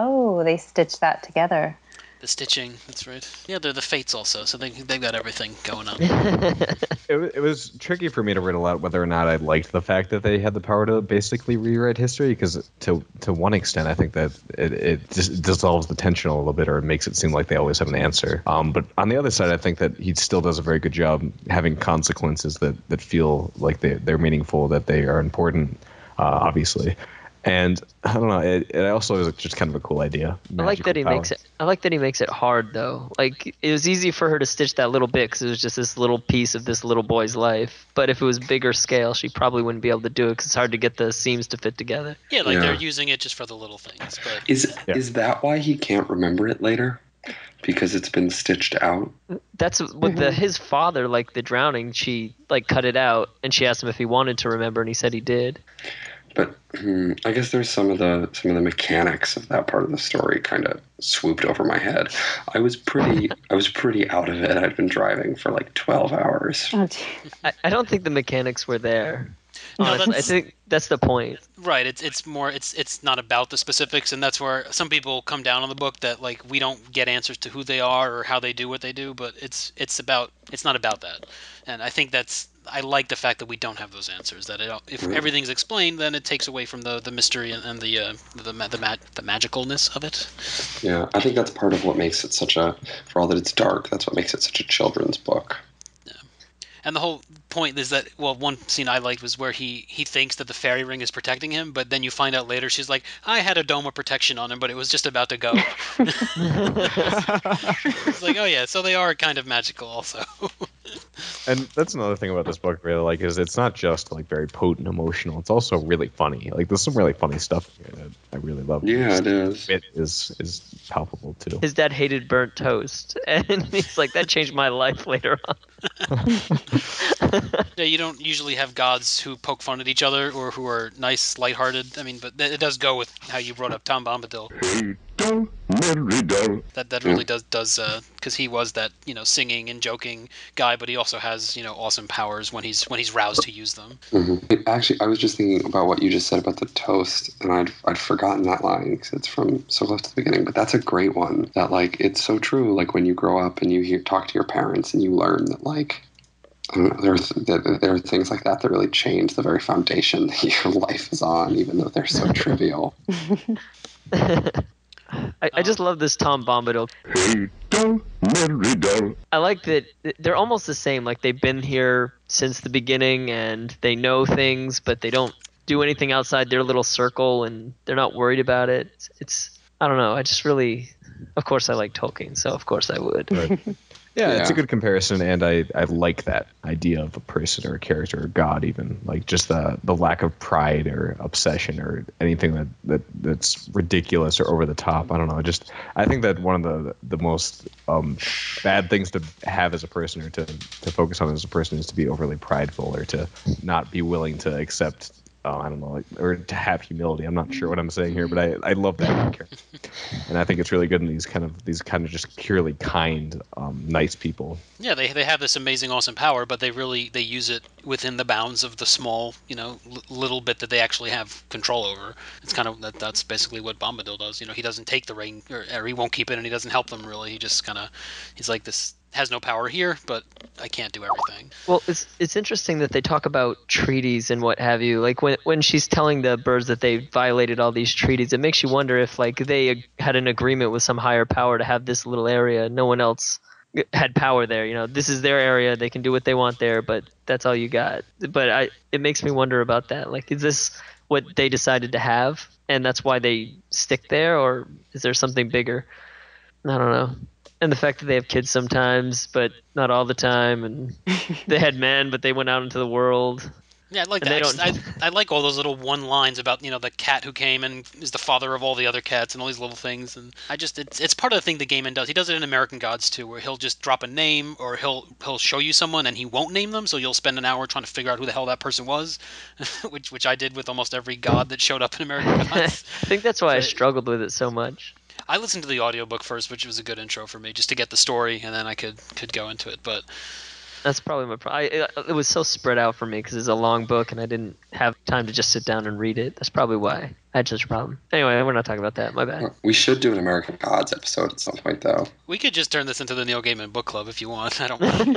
S3: they stitched that together.
S1: The stitching, that's right. Yeah, they're the Fates also, so they've got everything going on.
S2: It was tricky for me to riddle out whether or not I liked the fact that they had the power to basically rewrite history, because to one extent I think that it just dissolves the tension a little bit, or it makes it seem like they always have an answer. But on the other side, I think that he still does a very good job having consequences that feel like they're meaningful, that they are important, obviously. And I don't know. It also is just kind of a cool idea.
S5: I like that he makes it hard though. Like, it was easy for her to stitch that little bit because it was just this little piece of this little boy's life. But if it was bigger scale, she probably wouldn't be able to do it because it's hard to get the seams to fit together.
S1: Yeah, they're using it just for the little things. But
S4: is that why he can't remember it later? Because it's been stitched out?
S5: That's with his father, like the drowning. She like cut it out, and she asked him if he wanted to remember, and he said he did.
S4: But I guess there's some of the mechanics of that part of the story kind of swooped over my head. I was pretty out of it. I'd been driving for like 12 hours.
S3: Oh,
S5: I don't think the mechanics were there. Honestly, I think that's the point.
S1: Right, it's not about the specifics, and that's where some people come down on the book that like we don't get answers to who they are or how they do what they do, but it's not about that, and I think I like the fact that we don't have those answers. That if everything's explained, then it takes away from the mystery and the magicalness of it.
S4: Yeah, I think that's part of what makes it for all that it's dark, that's what makes it such a children's book.
S1: And the whole point is that, well, one scene I liked was where he thinks that the fairy ring is protecting him, but then you find out later she's like, I had a dome of protection on him, but it was just about to go. It's like, oh yeah, so they are kind of magical also.
S2: And that's another thing about this book, really, like, is it's not just like very potent, emotional. It's also really funny. Like, there's some really funny stuff here that I really love.
S4: Yeah, it is.
S2: It is palpable too.
S5: His dad hated burnt toast, and he's like, that changed my life later on.
S1: Yeah, you don't usually have gods who poke fun at each other or who are nice, lighthearted. I mean, but it does go with how you brought up Tom Bombadil. That really does because he was that singing and joking guy, but he also has awesome powers when he's roused to use them.
S4: Mm-hmm. Actually, I was just thinking about what you just said about the toast, and I'd forgotten that line because it's from so close to the beginning. But that's a great one. That like it's so true. Like when you grow up and you talk to your parents and you learn that like. I don't know, there are things like that really change the very foundation that your life is on, even though they're so trivial.
S5: I just love this Tom Bombadil. I like that they're almost the same. Like they've been here since the beginning and they know things, but they don't do anything outside their little circle and they're not worried about it. I don't know. I just really, of course I like Tolkien, so of course I would.
S2: Right. Yeah, it's a good comparison, and I like that idea of a person or a character or God, even like just the lack of pride or obsession or anything that's ridiculous or over the top. I don't know. I think that one of the most bad things to have as a person or to focus on as a person is to be overly prideful or to not be willing to accept. I don't know, or to have humility. I'm not sure what I'm saying here, but I love that character, and I think it's really good in these kind of just purely kind, nice people.
S1: Yeah, they have this amazing, awesome power, but they use it within the bounds of the small, little bit that they actually have control over. It's kind of that's basically what Bombadil does. He doesn't take the ring, or he won't keep it, and he doesn't help them really. He just he's like this. Has no power here, but I can't do everything.
S5: Well, it's interesting that they talk about treaties and what have you. Like when she's telling the birds that they violated all these treaties, it makes you wonder if like they had an agreement with some higher power to have this little area. No one else had power there. This is their area. They can do what they want there, but that's all you got. But it makes me wonder about that. Like, is this what they decided to have, and that's why they stick there, or is there something bigger? I don't know. And the fact that they have kids sometimes, but not all the time, and they had men, but they went out into the world.
S1: Yeah, I like that. I like all those little one lines about the cat who came and is the father of all the other cats and all these little things. And it's part of the thing that Gaiman does. He does it in American Gods too, where he'll just drop a name or he'll show you someone and he won't name them, so you'll spend an hour trying to figure out who the hell that person was, which I did with almost every god that showed up in American Gods.
S5: I think that's why I struggled with it so much.
S1: I listened to the audiobook first, which was a good intro for me, just to get the story, and then I could go into it. But
S5: that's probably my problem. It was so spread out for me because it's a long book, and I didn't have time to just sit down and read it. That's probably why I had such a problem. Anyway, we're not talking about that. My bad.
S4: We should do an American Gods episode at some point, though.
S1: We could just turn this into the Neil Gaiman book club if you want. I don't mind.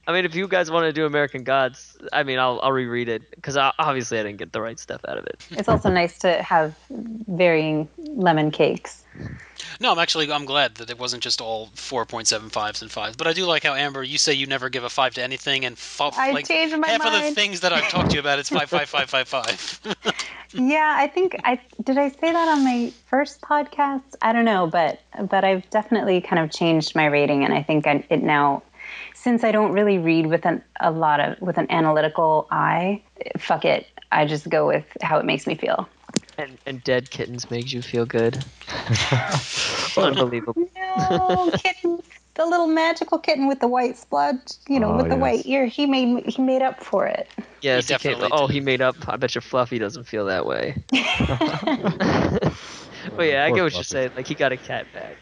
S5: I mean, if you guys want to do American Gods, I mean, I'll reread it because obviously I didn't get the right stuff out of it.
S3: It's also nice to have varying lemon cakes.
S1: No, I'm glad that it wasn't just all 4.75s and 5s. But I do like how, Amber, you say you never give a 5 to anything, and
S3: changed my
S1: half
S3: mind.
S1: of the things that I've talked to you about, it's 5, 5, 5, 5, 5.
S3: Yeah, I think did I say that on my first podcast? I don't know, but I've definitely kind of changed my rating, and I think it now, since I don't really read with an analytical eye, fuck it, I just go with how it makes me feel.
S5: And dead kittens makes you feel good. Unbelievable.
S3: No, kittens. The little magical kitten with the white splodge, with the white ear. He made up for it.
S5: Yes, he made up. I bet you Fluffy doesn't feel that way. But yeah, I get what you're saying. Like, he got a cat back.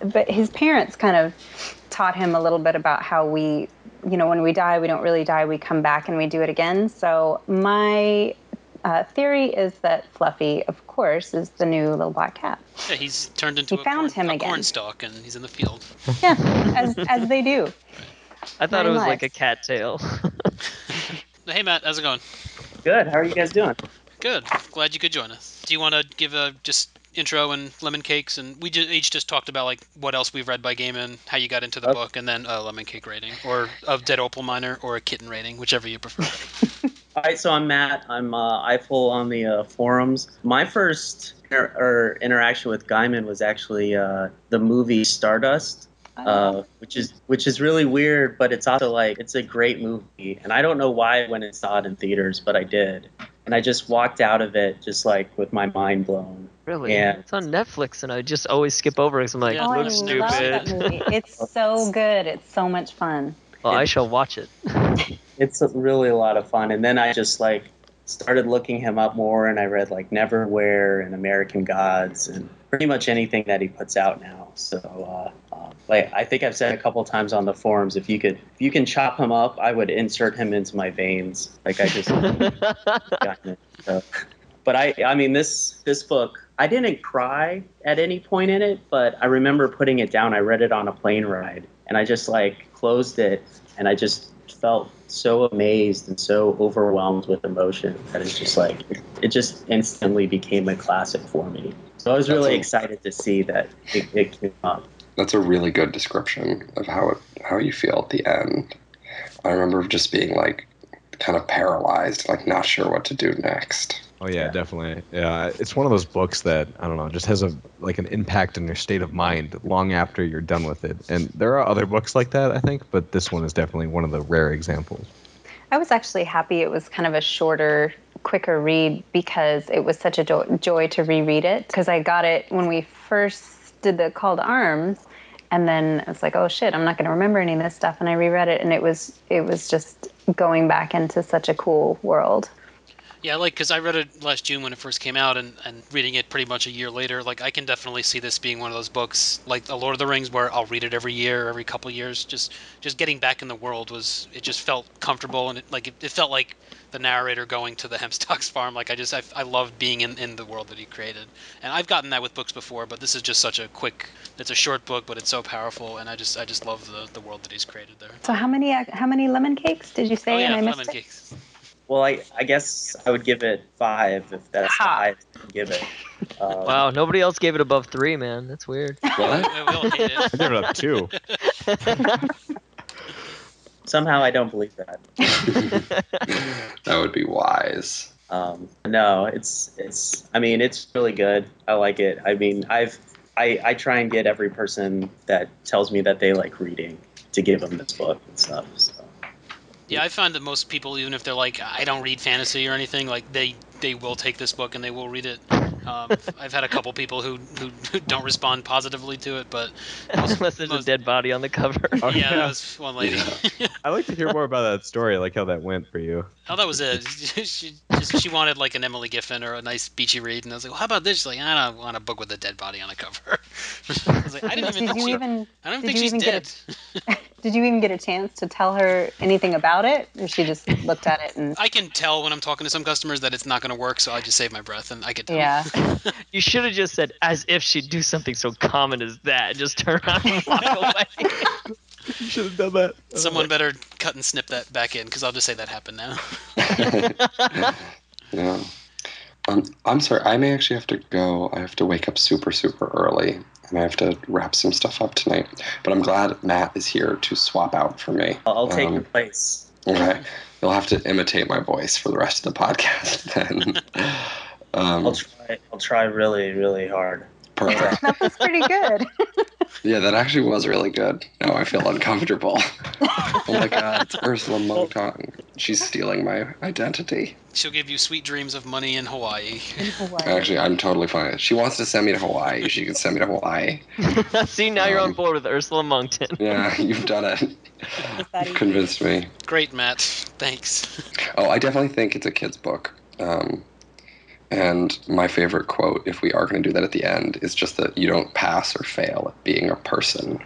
S3: But his parents kind of taught him a little bit about how we, when we die, we don't really die. We come back and we do it again. So my theory is that Fluffy, of course, is the new little black cat.
S1: Yeah, he's turned into
S3: He found him
S1: a
S3: again.
S1: cornstalk, and he's in the field.
S3: Yeah, as they do.
S5: I thought it was like a cattail.
S1: Hey, Matt, how's it going?
S7: Good. How are you guys doing?
S1: Good. Glad you could join us. Do you want to give a just intro and lemon cakes? And we each just talked about like what else we've read by Gaiman, how you got into the book, and then a lemon cake rating, or a Dead Opal Miner, or a kitten rating, whichever you prefer.
S7: All right, so I'm Matt. I'm Eiffel on the forums. My first interaction with Gaiman was actually the movie Stardust, which is really weird, but it's also like it's a great movie. And I don't know why I went and saw it in theaters, but I did. And I just walked out of it just like with my mind blown.
S5: Really?
S7: And
S5: it's on Netflix, and I just always skip over it because I'm like,
S1: Yeah,
S3: Oh, I
S5: looks
S3: love that
S5: stupid.
S3: movie. It's so good. It's so much fun.
S5: Well, I shall watch it.
S7: It's really a lot of fun. And then I just like started looking him up more, and I read like Neverwhere and American Gods and pretty much anything that he puts out now. So like I think I've said a couple times on the forums, if you can chop him up, I would insert him into my veins. Like I just gotten it. So. But I mean this book, I didn't cry at any point in it, but I remember putting it down. I read it on a plane ride, and I just like closed it, and I just felt so amazed and so overwhelmed with emotion that it's just like it just instantly became a classic for me. So I was really excited to see that it came up.
S4: That's a really good description of how you feel at the end. I remember just being like kind of paralyzed, like not sure what to do next.
S2: Oh yeah, definitely. Yeah, it's one of those books that I don't know, just has an impact on your state of mind long after you're done with it. And there are other books like that, I think, but this one is definitely one of the rare examples.
S3: I was actually happy it was kind of a shorter, quicker read because it was such a joy to reread it. Because I got it when we first did the Call to Arms, and then I was like, oh shit, I'm not going to remember any of this stuff. And I reread it, and it was just going back into such a cool world.
S1: Yeah, because I read it last June when it first came out, and reading it pretty much a year later, I can definitely see this being one of those books, like The Lord of the Rings, where I'll read it every year, every couple of years. Just getting back in the world it just felt comfortable, and it felt like the narrator going to the Hemstocks farm. I loved being in the world that he created. And I've gotten that with books before, but this is just such it's a short book, but it's so powerful, and I just love the world that he's created there.
S3: So how many lemon cakes did you say?
S1: Oh yeah,
S3: and I missed
S1: lemon cakes.
S7: Well, I guess I would give it 5 if that's the highest I can give it.
S5: Wow, nobody else gave it above 3, man. That's weird.
S1: We all hate it.
S2: I give it up 2.
S7: Somehow I don't believe that.
S4: That would be wise.
S7: No, it's. I mean, it's really good. I like it. I mean, I try and get every person that tells me that they like reading to give them this book and stuff. So.
S1: Yeah, I find that most people, even if they're like, I don't read fantasy or anything, like they will take this book and they will read it. I've had a couple people who don't respond positively to it, but
S5: Unless there's a dead body on the cover.
S2: Oh,
S1: yeah, that was one lady.
S2: I'd like to hear more about that story, like how that went for you.
S1: Oh, that was it. She wanted like an Emily Giffin or a nice beachy read, and I was like, well, how about this? She's like, I don't want a book with a dead body on the cover. I was like, I didn't even think she's dead.
S3: Did you even get a chance to tell her anything about it, or she just looked at it and?
S1: I can tell when I'm talking to some customers that it's not going to work, so I just save my breath, and I could tell.
S3: Yeah.
S5: You should have just said, as if she'd do something so common as that, and just turn around and walk away.
S2: You should have done that.
S1: Someone better cut and snip that back in, because I'll just say that happened now.
S4: Yeah. I'm sorry. I may actually have to go. I have to wake up super, super early, and I have to wrap some stuff up tonight. But I'm glad Matt is here to swap out for me.
S7: I'll take your place.
S4: Okay. You'll have to imitate my voice for the rest of the podcast then.
S7: I'll try really, really hard.
S4: Perfect.
S3: That was pretty good.
S4: Yeah, that actually was really good. Now I feel uncomfortable. Oh my god, it's Ursula Montag. She's stealing my identity.
S1: She'll give you sweet dreams of money in Hawaii.
S4: Actually, I'm totally fine. If she wants to send me to Hawaii, she can send me to Hawaii.
S5: See, now you're on board with Ursula Monkton.
S4: Yeah, you've done it. You've convinced me.
S1: Great, Matt. Thanks.
S4: Oh, I definitely think it's a kid's book. And my favorite quote, if we are going to do that at the end, is just that you don't pass or fail at being a person.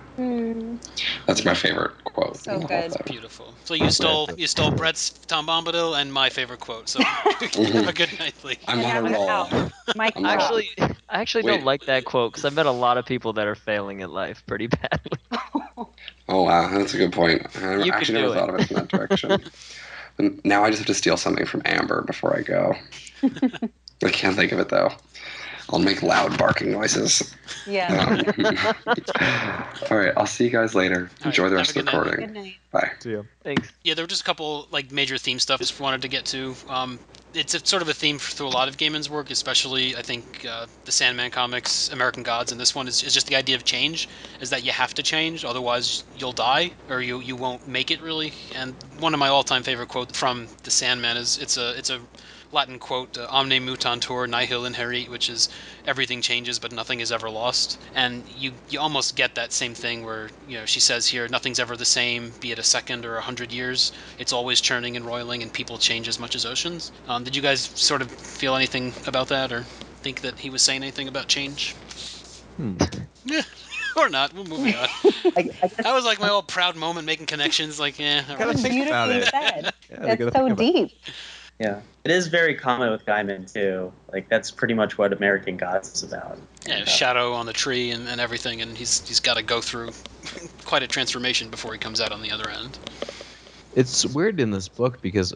S4: That's my favorite quote.
S3: So
S4: in the
S3: good.
S4: whole thing.
S1: Beautiful. So you stole Brett's Tom Bombadil and my favorite quote. So have a good night, Lee.
S4: I'm on a roll.
S3: Mike,
S4: I'm not-
S5: I actually
S4: Wait.
S5: don't like that quote because I met a lot of people that are failing at life pretty badly.
S4: Oh wow, that's a good point. I
S5: You could
S4: actually
S5: do
S4: never thought of it in that direction. And now I just have to steal something from Amber before I go. I can't think of it though. I'll make loud barking noises.
S3: Yeah.
S4: All right, I'll see you guys later.
S1: right,
S4: Enjoy the
S1: have
S4: rest
S1: a
S4: of the
S1: good night.
S4: recording.
S3: Good night.
S4: Bye.
S2: See ya.
S5: Thanks.
S1: Yeah, there were just a couple like major theme stuff I just wanted to get to. It's a, sort of a theme through a lot of Gaiman's work, especially I think the Sandman comics, American Gods, and this one is just the idea of change, is that you have to change, otherwise you'll die or you won't make it really. And one of my all-time favorite quotes from the Sandman is it's a Latin quote, "Omne mutantur, nihil inherit," which is everything changes but nothing is ever lost. And you almost get that same thing where she says here, nothing's ever the same, be it a second or 100 years. It's always churning and roiling, and people change as much as oceans. Did you guys sort of feel anything about that, or think that he was saying anything about change? Yeah. Or not. We're moving on. That was like my old proud moment making connections. Like, all
S2: Gotta
S1: right.
S2: think about
S3: Beautifully
S2: it.
S3: said.
S2: Yeah, they gotta
S3: That's so
S2: think about it.
S3: deep.
S7: Yeah, it is very common with Gaiman too. Like that's pretty much what American Gods is about.
S1: Yeah, shadow on the tree and everything, and he's got to go through quite a transformation before he comes out on the other end.
S2: It's weird in this book because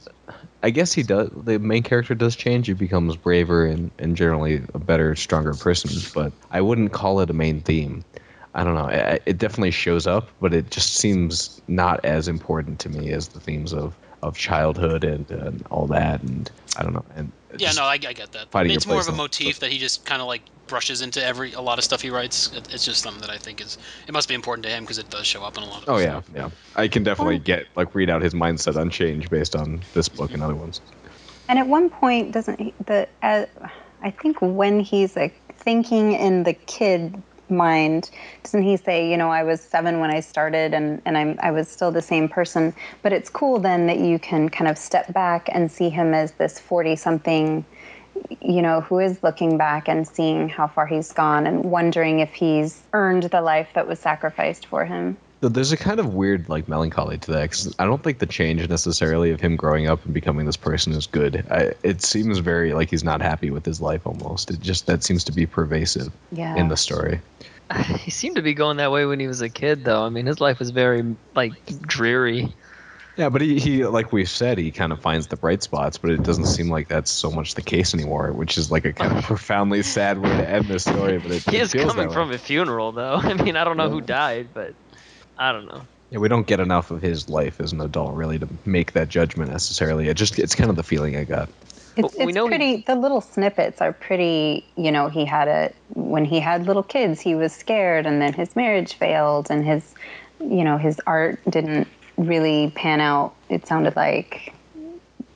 S2: I guess he does. The main character does change. He becomes braver and generally a better, stronger person. But I wouldn't call it a main theme. I don't know. It definitely shows up, but it just seems not as important to me as the themes of childhood and all that. And I don't know. And
S1: Yeah, no, I get that.
S2: finding your
S1: It's more
S2: place
S1: of a
S2: in it,
S1: motif
S2: so.
S1: that he just kind of like brushes into a lot of stuff he writes. It's just something that I think it must be important to him because it does show up in a lot of
S2: Oh
S1: his
S2: yeah,
S1: stuff.
S2: yeah. I can definitely read out his mindset on change based on this book and other ones.
S3: And at one point, doesn't he, I think when he's like thinking in the kid mind, doesn't he say, I was 7 when I started and I was still the same person? But it's cool then that you can kind of step back and see him as this 40-something, who is looking back and seeing how far he's gone and wondering if he's earned the life that was sacrificed for him.
S2: So there's a kind of weird melancholy to that because I don't think the change necessarily of him growing up and becoming this person is good. It seems very like he's not happy with his life almost. That seems to be pervasive in the story.
S5: He seemed to be going that way when he was a kid, though. I mean, his life was very dreary.
S2: Yeah, but he like we said, he kind of finds the bright spots, but it doesn't seem like that's so much the case anymore, which is like a kind of profoundly sad way to end this story. But
S5: He is
S2: feels
S5: coming
S2: that
S5: from
S2: way.
S5: a funeral, though. I mean, I don't know who died, but I don't know.
S2: Yeah, we don't get enough of his life as an adult really to make that judgment necessarily. It's kind of the feeling I got.
S3: It's
S5: We know
S3: pretty. The little snippets are pretty. When he had little kids, he was scared, and then his marriage failed, and his art didn't really pan out. It sounded like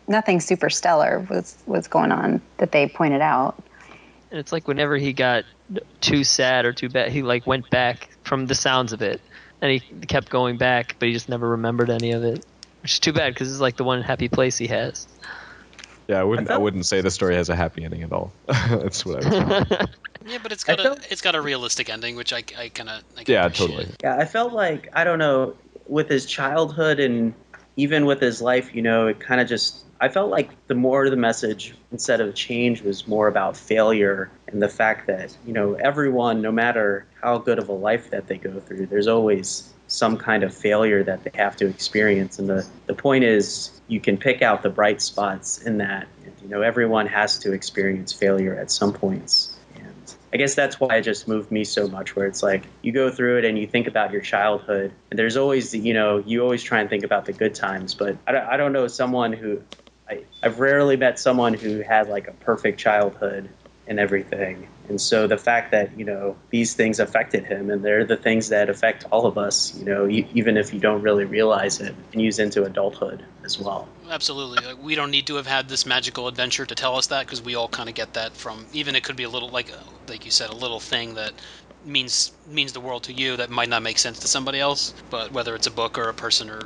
S3: nothing super stellar was going on that they pointed out.
S5: And it's like whenever he got too sad or too bad, he went back from the sounds of it, and he kept going back, but he just never remembered any of it. Which is too bad because it's like the one happy place he has.
S2: Yeah, I wouldn't say the story has a happy ending at all. That's what I would say.
S1: Yeah, but it's got a realistic ending, which I kind of
S2: Yeah,
S1: appreciate.
S2: totally.
S7: Yeah, I felt like, I don't know, with his childhood and even with his life, it kind of just, I felt like the more the message instead of change was more about failure and the fact that, everyone, no matter how good of a life that they go through, there's always some kind of failure that they have to experience. And the point is you can pick out the bright spots in that. And, everyone has to experience failure at some points. I guess that's why it just moved me so much, where it's like you go through it and you think about your childhood, and there's always, you always try and think about the good times. But I don't know someone who, I've rarely met someone who had like a perfect childhood and everything. And so the fact that, these things affected him, and they're the things that affect all of us, even if you don't really realize it, and use into adulthood as well.
S1: Absolutely. We don't need to have had this magical adventure to tell us that, because we all kind of get that from, even it could be a little, like you said, a little thing that means the world to you that might not make sense to somebody else. But whether it's a book or a person or,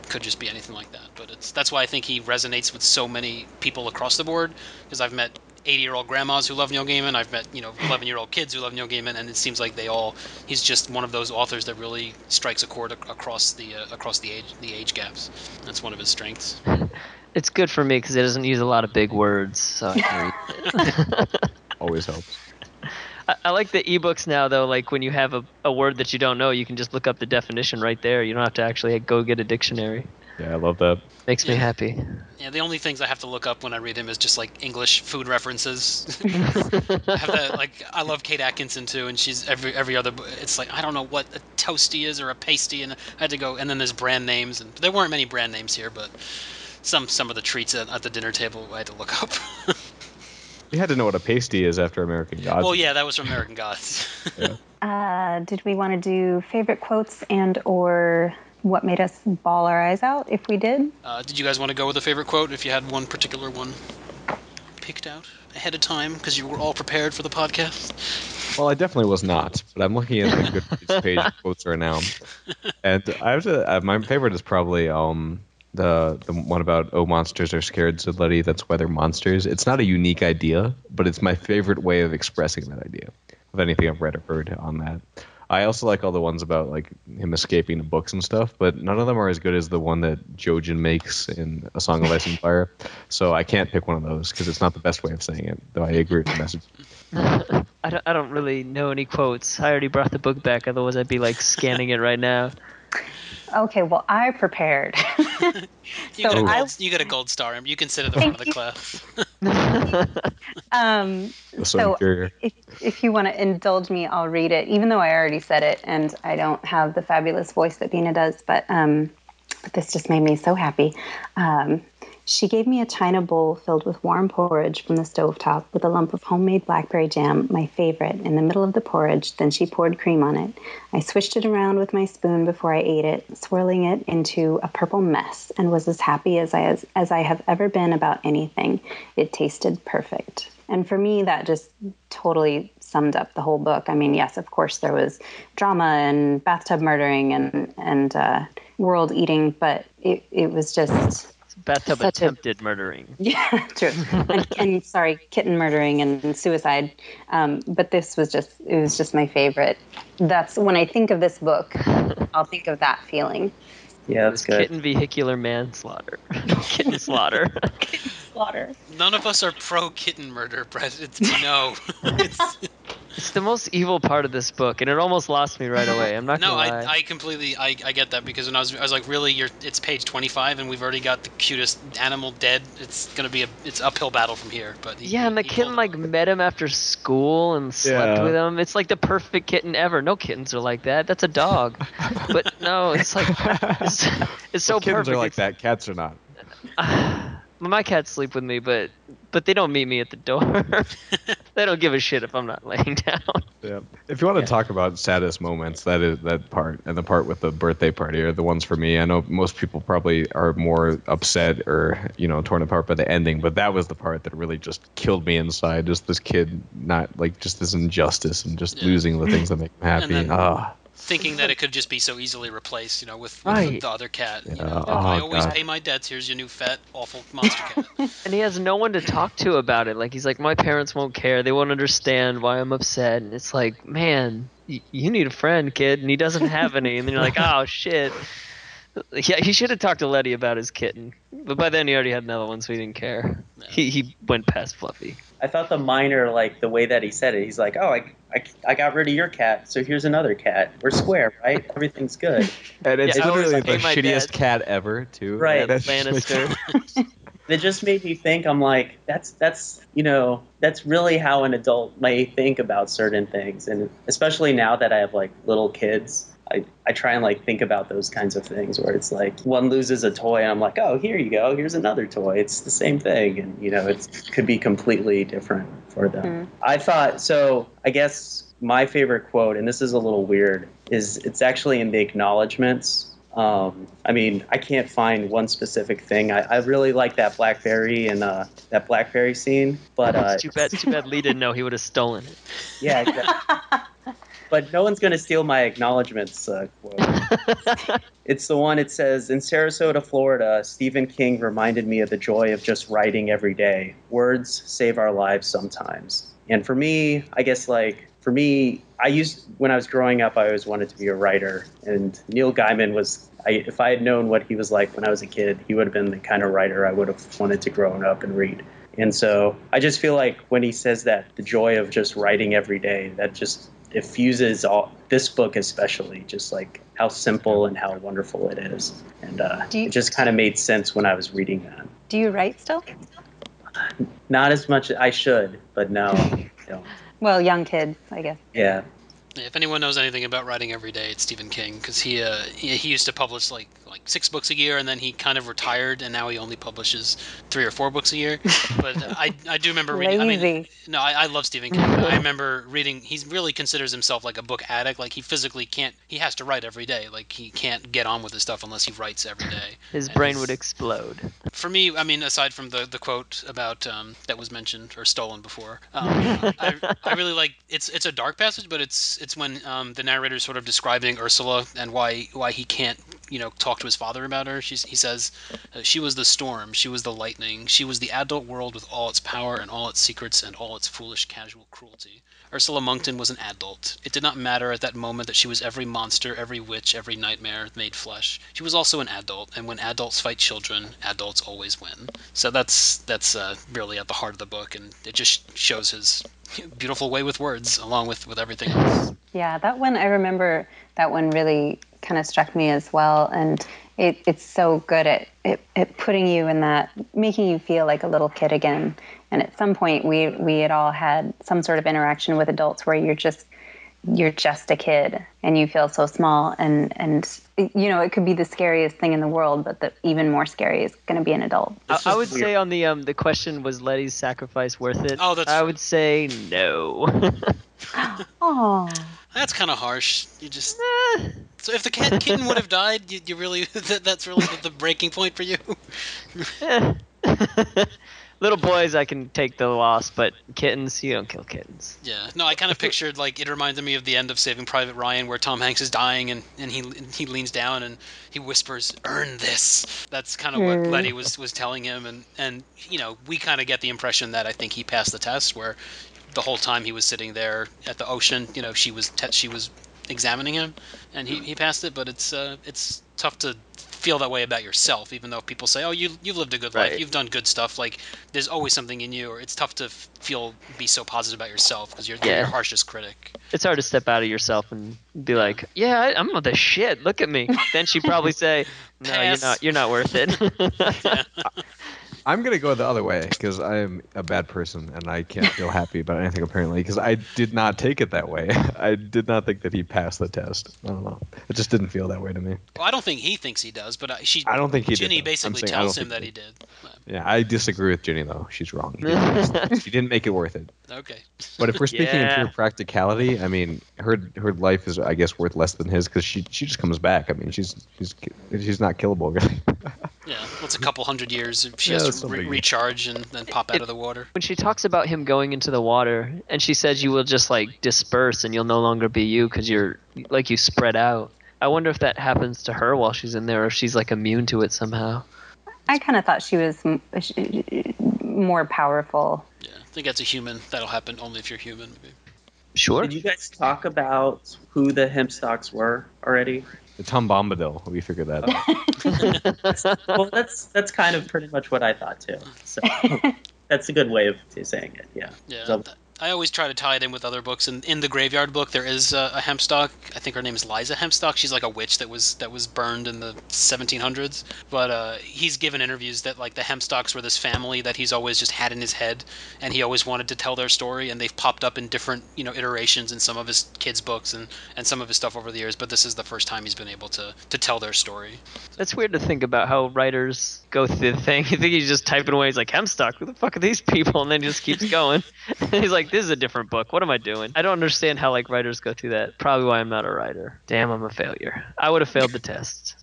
S1: could just be anything like that. But that's why I think he resonates with so many people across the board, because I've met 80-year-old grandmas who love Neil Gaiman. I've met 11-year-old kids who love Neil Gaiman, and it seems like he's just one of those authors that really strikes a chord across the age gaps. That's one of his strengths.
S5: It's good for me because it doesn't use a lot of big words, so I can read it.
S2: Always helps.
S5: I like the ebooks now, though. Like when you have a word that you don't know, you can just look up the definition right there. You don't have to actually go get a dictionary.
S2: Yeah, I love that.
S5: Makes me happy.
S1: Yeah, the only things I have to look up when I read him is just like English food references. I love Kate Atkinson too, and she's every other. It's like I don't know what a toasty is or a pasty, and I had to go. And then there's brand names, and there weren't many brand names here, but some of the treats at the dinner table I had to look up.
S2: You had to know what a pasty is after American Gods.
S1: Well, yeah, that was from American Gods.
S2: Yeah.
S3: Did we want to do favorite quotes and or what made us bawl our eyes out if we did?
S1: Did you guys want to go with a favorite quote if you had one particular one picked out ahead of time because you were all prepared for the podcast?
S2: Well, I definitely was not, but I'm looking at the Goodreads page quotes right now, and I have to. My favorite is probably the one about "Oh, monsters are scared, said Letty. That's why they're monsters." It's not a unique idea, but it's my favorite way of expressing that idea of anything I've read or heard on that. I also like all the ones about like him escaping the books and stuff, but none of them are as good as the one that Jojen makes in A Song of Ice and Fire. So I can't pick one of those because it's not the best way of saying it, though I agree with the message.
S5: I don't really know any quotes. I already brought the book back, otherwise I'd be like scanning it right now.
S3: Okay, well, I prepared.
S1: You get a gold star. You can sit at the front of the class.
S3: So if you want to indulge me, I'll read it, even though I already said it, and I don't have the fabulous voice that Bina does, but this just made me so happy. She gave me a china bowl filled with warm porridge from the stovetop with a lump of homemade blackberry jam, my favorite, in the middle of the porridge. Then she poured cream on it. I swished it around with my spoon before I ate it, swirling it into a purple mess, and was as happy as I have ever been about anything. It tasted perfect. And for me, that just totally summed up the whole book. I mean, yes, of course, there was drama and bathtub murdering and world eating, but it was just...
S5: Bathtub attempted murdering.
S3: Yeah, true. and sorry, kitten murdering and suicide. But this was just my favorite. That's when I think of this book, I'll think of that feeling.
S7: Yeah, that's good.
S5: Kitten vehicular manslaughter. Kitten slaughter.
S3: Kitten slaughter.
S1: None of us are pro kitten murder, Brett. No.
S5: It's the most evil part of this book, and it almost lost me right away. I'm not gonna lie.
S1: I completely I get that because when I was like, really, it's page 25 and we've already got the cutest animal dead. It's gonna be it's uphill battle from here. But
S5: and the kitten like met him after school and slept with him. It's like the perfect kitten ever. No kittens are like that. That's a dog. But no, it's like it's so
S2: kittens
S5: perfect.
S2: Are like that. Cats are not.
S5: My cats sleep with me, but they don't meet me at the door. They don't give a shit if I'm not laying down.
S2: Yeah. If you want to talk about saddest moments, that is that part, and the part with the birthday party are the ones for me. I know most people probably are more upset or torn apart by the ending, but that was the part that really just killed me inside. Just this kid, not like just this injustice and just losing the things that make him happy.
S1: Thinking that it could just be so easily replaced, with
S5: Right.
S1: the other cat.
S2: Yeah.
S1: I always pay my debts. Here's your new fat, awful monster cat.
S5: And he has no one to talk to about it. Like, he's like, my parents won't care. They won't understand why I'm upset. And it's like, man, you need a friend, kid. And he doesn't have any. And then you're like, oh, shit. Yeah, he should have talked to Letty about his kitten. But by then he already had another one, so he didn't care. No. He went past Fluffy.
S7: I thought the minor, like, the way that he said it, he's like, oh, I got rid of your cat, so here's another cat. We're square, right? Everything's good.
S2: And it's literally the
S5: my
S2: shittiest
S5: dad.
S2: cat ever, too.
S7: Right.
S5: Lannister.
S7: It just made me think, I'm like, that's really how an adult may think about certain things. And especially now that I have, like, little kids, I try and like think about those kinds of things where it's like one loses a toy and I'm like, oh, here you go, here's another toy. It's the same thing, and it could be completely different for them. I thought so. I guess my favorite quote, and this is a little weird, is it's actually in the acknowledgments. I mean, I can't find one specific thing. I really like that blackberry and that blackberry scene, but
S5: too bad Leigh didn't know. He would have stolen it.
S7: Yeah, exactly. But no one's going to steal my acknowledgments quote. It's the one. It says, in Sarasota, Florida, Stephen King reminded me of the joy of just writing every day. Words save our lives sometimes. And for me, I guess when I was growing up, I always wanted to be a writer. And Neil Gaiman if I had known what he was like when I was a kid, he would have been the kind of writer I would have wanted to grow up and read. And so I just feel like when he says that, the joy of just writing every day, that just diffuses this book especially, just like how simple and how wonderful it is. And it just kind of made sense when I was reading that.
S3: Do you write still?
S7: Not as much as I should, but no. I don't.
S3: Well, young kids, I guess.
S7: Yeah.
S1: If anyone knows anything about writing every day, it's Stephen King, because he used to publish like 6 books a year, and then he kind of retired, and now he only publishes 3 or 4 books a year. But I do remember reading.
S3: Lazy.
S1: I love Stephen King. I remember reading. He really considers himself like a book addict. Like he physically can't. He has to write every day. Like he can't get on with his stuff unless he writes every day.
S5: His brain would explode.
S1: For me, I mean, aside from the quote about that was mentioned or stolen before, I really like it's a dark passage, but it's when the narrator is sort of describing Ursula and why he can't talk to his father about her. He says she was the storm, she was the lightning, she was the adult world with all its power and all its secrets and all its foolish casual cruelty. Ursula Monkton was an adult. It did not matter at that moment that she was every monster, every witch, every nightmare made flesh. She was also an adult, and when adults fight children, adults always win. So that's really at the heart of the book, and it just shows his beautiful way with words, along with everything else.
S3: Yeah, that one, I remember that one really kind of struck me as well, and it's so good at putting you in that, making you feel like a little kid again. And at some point, we had all had some sort of interaction with adults where you're just a kid and you feel so small, and it could be the scariest thing in the world, but the even more scary is going to be an adult.
S5: I would say on the question, was Letty's sacrifice worth it?
S1: Oh, that's
S5: I
S1: true.
S5: would say no.
S3: Oh,
S1: That's kind of harsh. You just so if the kitten would have died, you really that's really the breaking point for you.
S5: Little boys, I can take the loss, but kittens, you don't kill kittens.
S1: Yeah, no, I kind of pictured it reminded me of the end of Saving Private Ryan, where Tom Hanks is dying and he leans down and he whispers, "Earn this." That's kind of what Letty was telling him, and we kind of get the impression that I think he passed the test, where the whole time he was sitting there at the ocean, she was examining him, and he passed it. But it's tough to feel that way about yourself, even though people say, "Oh, you've lived a good life, you've done good stuff." Like there's always something in you, or it's tough to be so positive about yourself because you're your harshest critic.
S5: It's hard to step out of yourself and be like, "Yeah, I'm the shit. Look at me." Then she'd probably say, "No,
S1: Pass.
S5: you're not worth it."
S2: I'm going to go the other way because I am a bad person and I can't feel happy about anything apparently because I did not take it that way. I did not think that he passed the test. I don't know. It just didn't feel that way to me.
S1: Well, I don't think he thinks he does, but
S2: I don't think he
S1: Ginny
S2: did.
S1: basically tells him that he did.
S2: Yeah, I disagree with Ginny though. She's wrong. She didn't make it worth it.
S1: Okay.
S2: But if we're speaking in pure practicality, I mean, her life is, I guess, worth less than his because she just comes back. I mean, she's not killable really.
S1: Yeah, well, it's a couple hundred years. She has to recharge and then pop out of the water.
S5: When she talks about him going into the water, and she says you will just disperse and you'll no longer be you because you're you spread out. I wonder if that happens to her while she's in there, or if she's immune to it somehow.
S3: I kind of thought she was more powerful.
S1: Yeah, I think that's a human. That'll happen only if you're human. Maybe.
S5: Sure.
S7: Did you guys talk about who the hemp stocks were already?
S2: The Tom Bombadil. We figured that out.
S7: Well, that's kind of pretty much what I thought too. So that's a good way of saying it. Yeah.
S1: Yeah.
S7: So,
S1: I always try to tie it in with other books. And in the Graveyard book, there is a Hempstock. I think her name is Liza Hempstock. She's like a witch that was burned in the 1700s. But he's given interviews that the Hempstocks were this family that he's always just had in his head, and he always wanted to tell their story. And they've popped up in different iterations in some of his kids' books and some of his stuff over the years. But this is the first time he's been able to tell their story.
S5: It's weird to think about how writers go through the thing. You think he's just typing away. He's like, Hempstock, who the fuck are these people? And then he just keeps going. He's like, this is a different book. What am I doing? I don't understand how writers go through that. Probably why I'm not a writer. Damn, I'm a failure. I would have failed the test.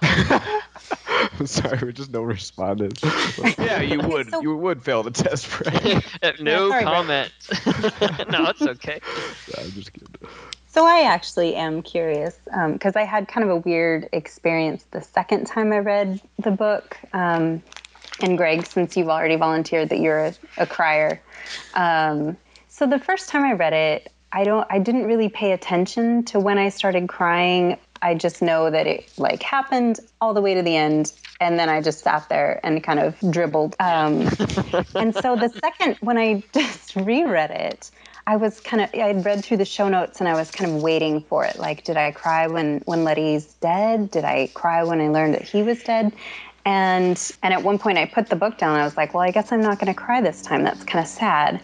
S2: I'm sorry, just no responded. Yeah, you would. You would fail the test, Brad.
S5: No comment. No, it's okay.
S2: I'm just kidding.
S3: So I actually am curious because I had kind of a weird experience the second time I read the book. And Greg, since you've already volunteered that you're a crier, so the first time I read it, I didn't really pay attention to when I started crying. I just know that it like happened all the way to the end, and then I just sat there and kind of dribbled. And so the second, when I just reread it, I'd read through the show notes and I was kind of waiting for it. Like, did I cry when Letty's dead? Did I cry when I learned that he was dead? And at one point I put the book down. I was like, well, I guess I'm not going to cry this time. That's kind of sad.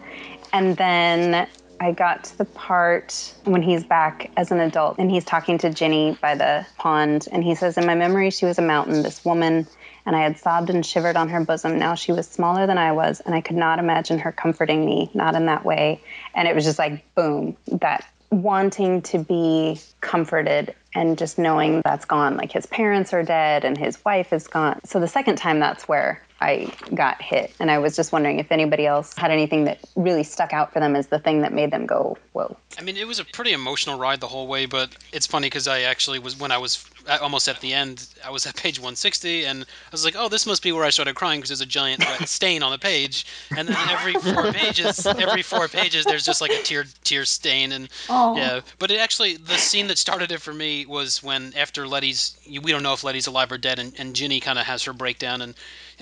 S3: And then I got to the part when he's back as an adult and he's talking to Ginny by the pond. And he says, in my memory, she was a mountain, this woman, and I had sobbed and shivered on her bosom. Now she was smaller than I was, and I could not imagine her comforting me, not in that way. And it was just like, boom, that wanting to be comforted and just knowing that's gone. Like his parents are dead and his wife is gone. So the second time, that's where I got hit. And I was just wondering if anybody else had anything that really stuck out for them as the thing that made them go, whoa.
S1: I mean, it was a pretty emotional ride the whole way, but it's funny because I actually was, when I was almost at the end, I was at page 160, and I was like, oh, this must be where I started crying because there's a giant wet stain on the page. And then every four pages, there's just like a tear stain. And yeah, but it actually, the scene that started it for me was when after Letty's, we don't know if Letty's alive or dead, and Ginny kind of has her breakdown, and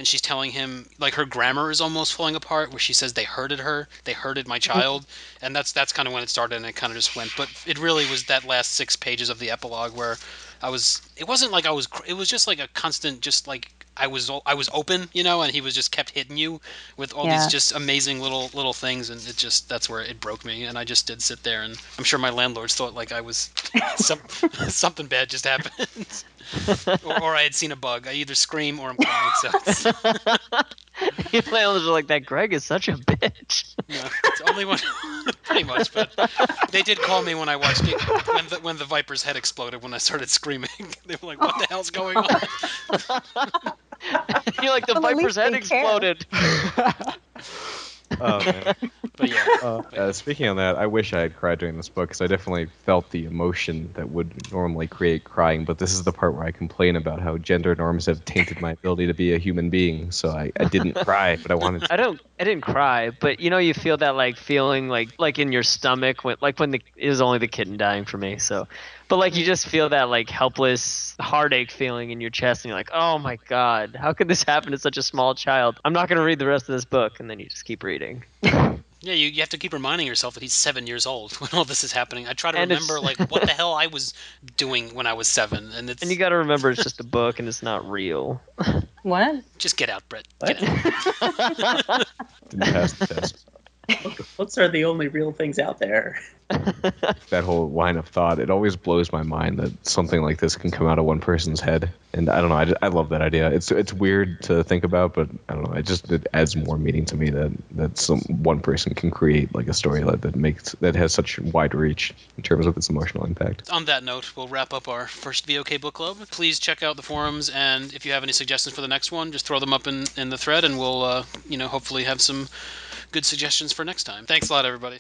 S1: she's telling him, like, her grammar is almost falling apart, where she says they hurted my child, and that's kind of when it started, and it kind of just went. But it really was that last 6 pages of the epilogue where it wasn't like it was just like a constant, just like I was open, and he was just kept hitting you with all these just amazing little things, and that's where it broke me, and I just did sit there, and I'm sure my landlords thought like I was something bad just happened. or I had seen a bug. I either scream or I'm crying. So
S5: Your landlords are like, that Greg is such a bitch.
S1: No, it's only one, pretty much. But they did call me when I watched it, when the Viper's head exploded when I started screaming. They were like, "What the hell's going on?"
S5: You're like, the Viper's head exploded.
S2: Oh, man.
S1: But yeah.
S2: Speaking on that, I wish I had cried during this book because I definitely felt the emotion that would normally create crying. But this is the part where I complain about how gender norms have tainted my ability to be a human being. So I didn't cry, but I wanted to.
S5: I didn't cry, but you feel that like feeling like in your stomach when it was only the kitten dying for me. So, but like you just feel that like helpless heartache feeling in your chest, and you're like, oh my god, how could this happen to such a small child? I'm not going to read the rest of this book, and then you just keep reading.
S1: Yeah, you have to keep reminding yourself that he's 7 years old when all this is happening. I try to remember like what the hell I was doing when I was 7, and
S5: you got to remember it's just a book and it's not real.
S3: What?
S1: Just get out, Brett.
S7: What?
S1: Get out.
S2: Didn't pass the test.
S7: Books are the only real things out there.
S2: That whole line of thought, it always blows my mind that something like this can come out of one person's head. And I don't know, I love that idea. It's weird to think about, but I don't know, it adds more meaning to me that some one person can create like a story that has such wide reach in terms of its emotional impact.
S1: On that note, we'll wrap up our first VOK book club. Please check out the forums, and if you have any suggestions for the next one, just throw them up in the thread, and we'll hopefully have some good suggestions for next time. Thanks a lot, everybody.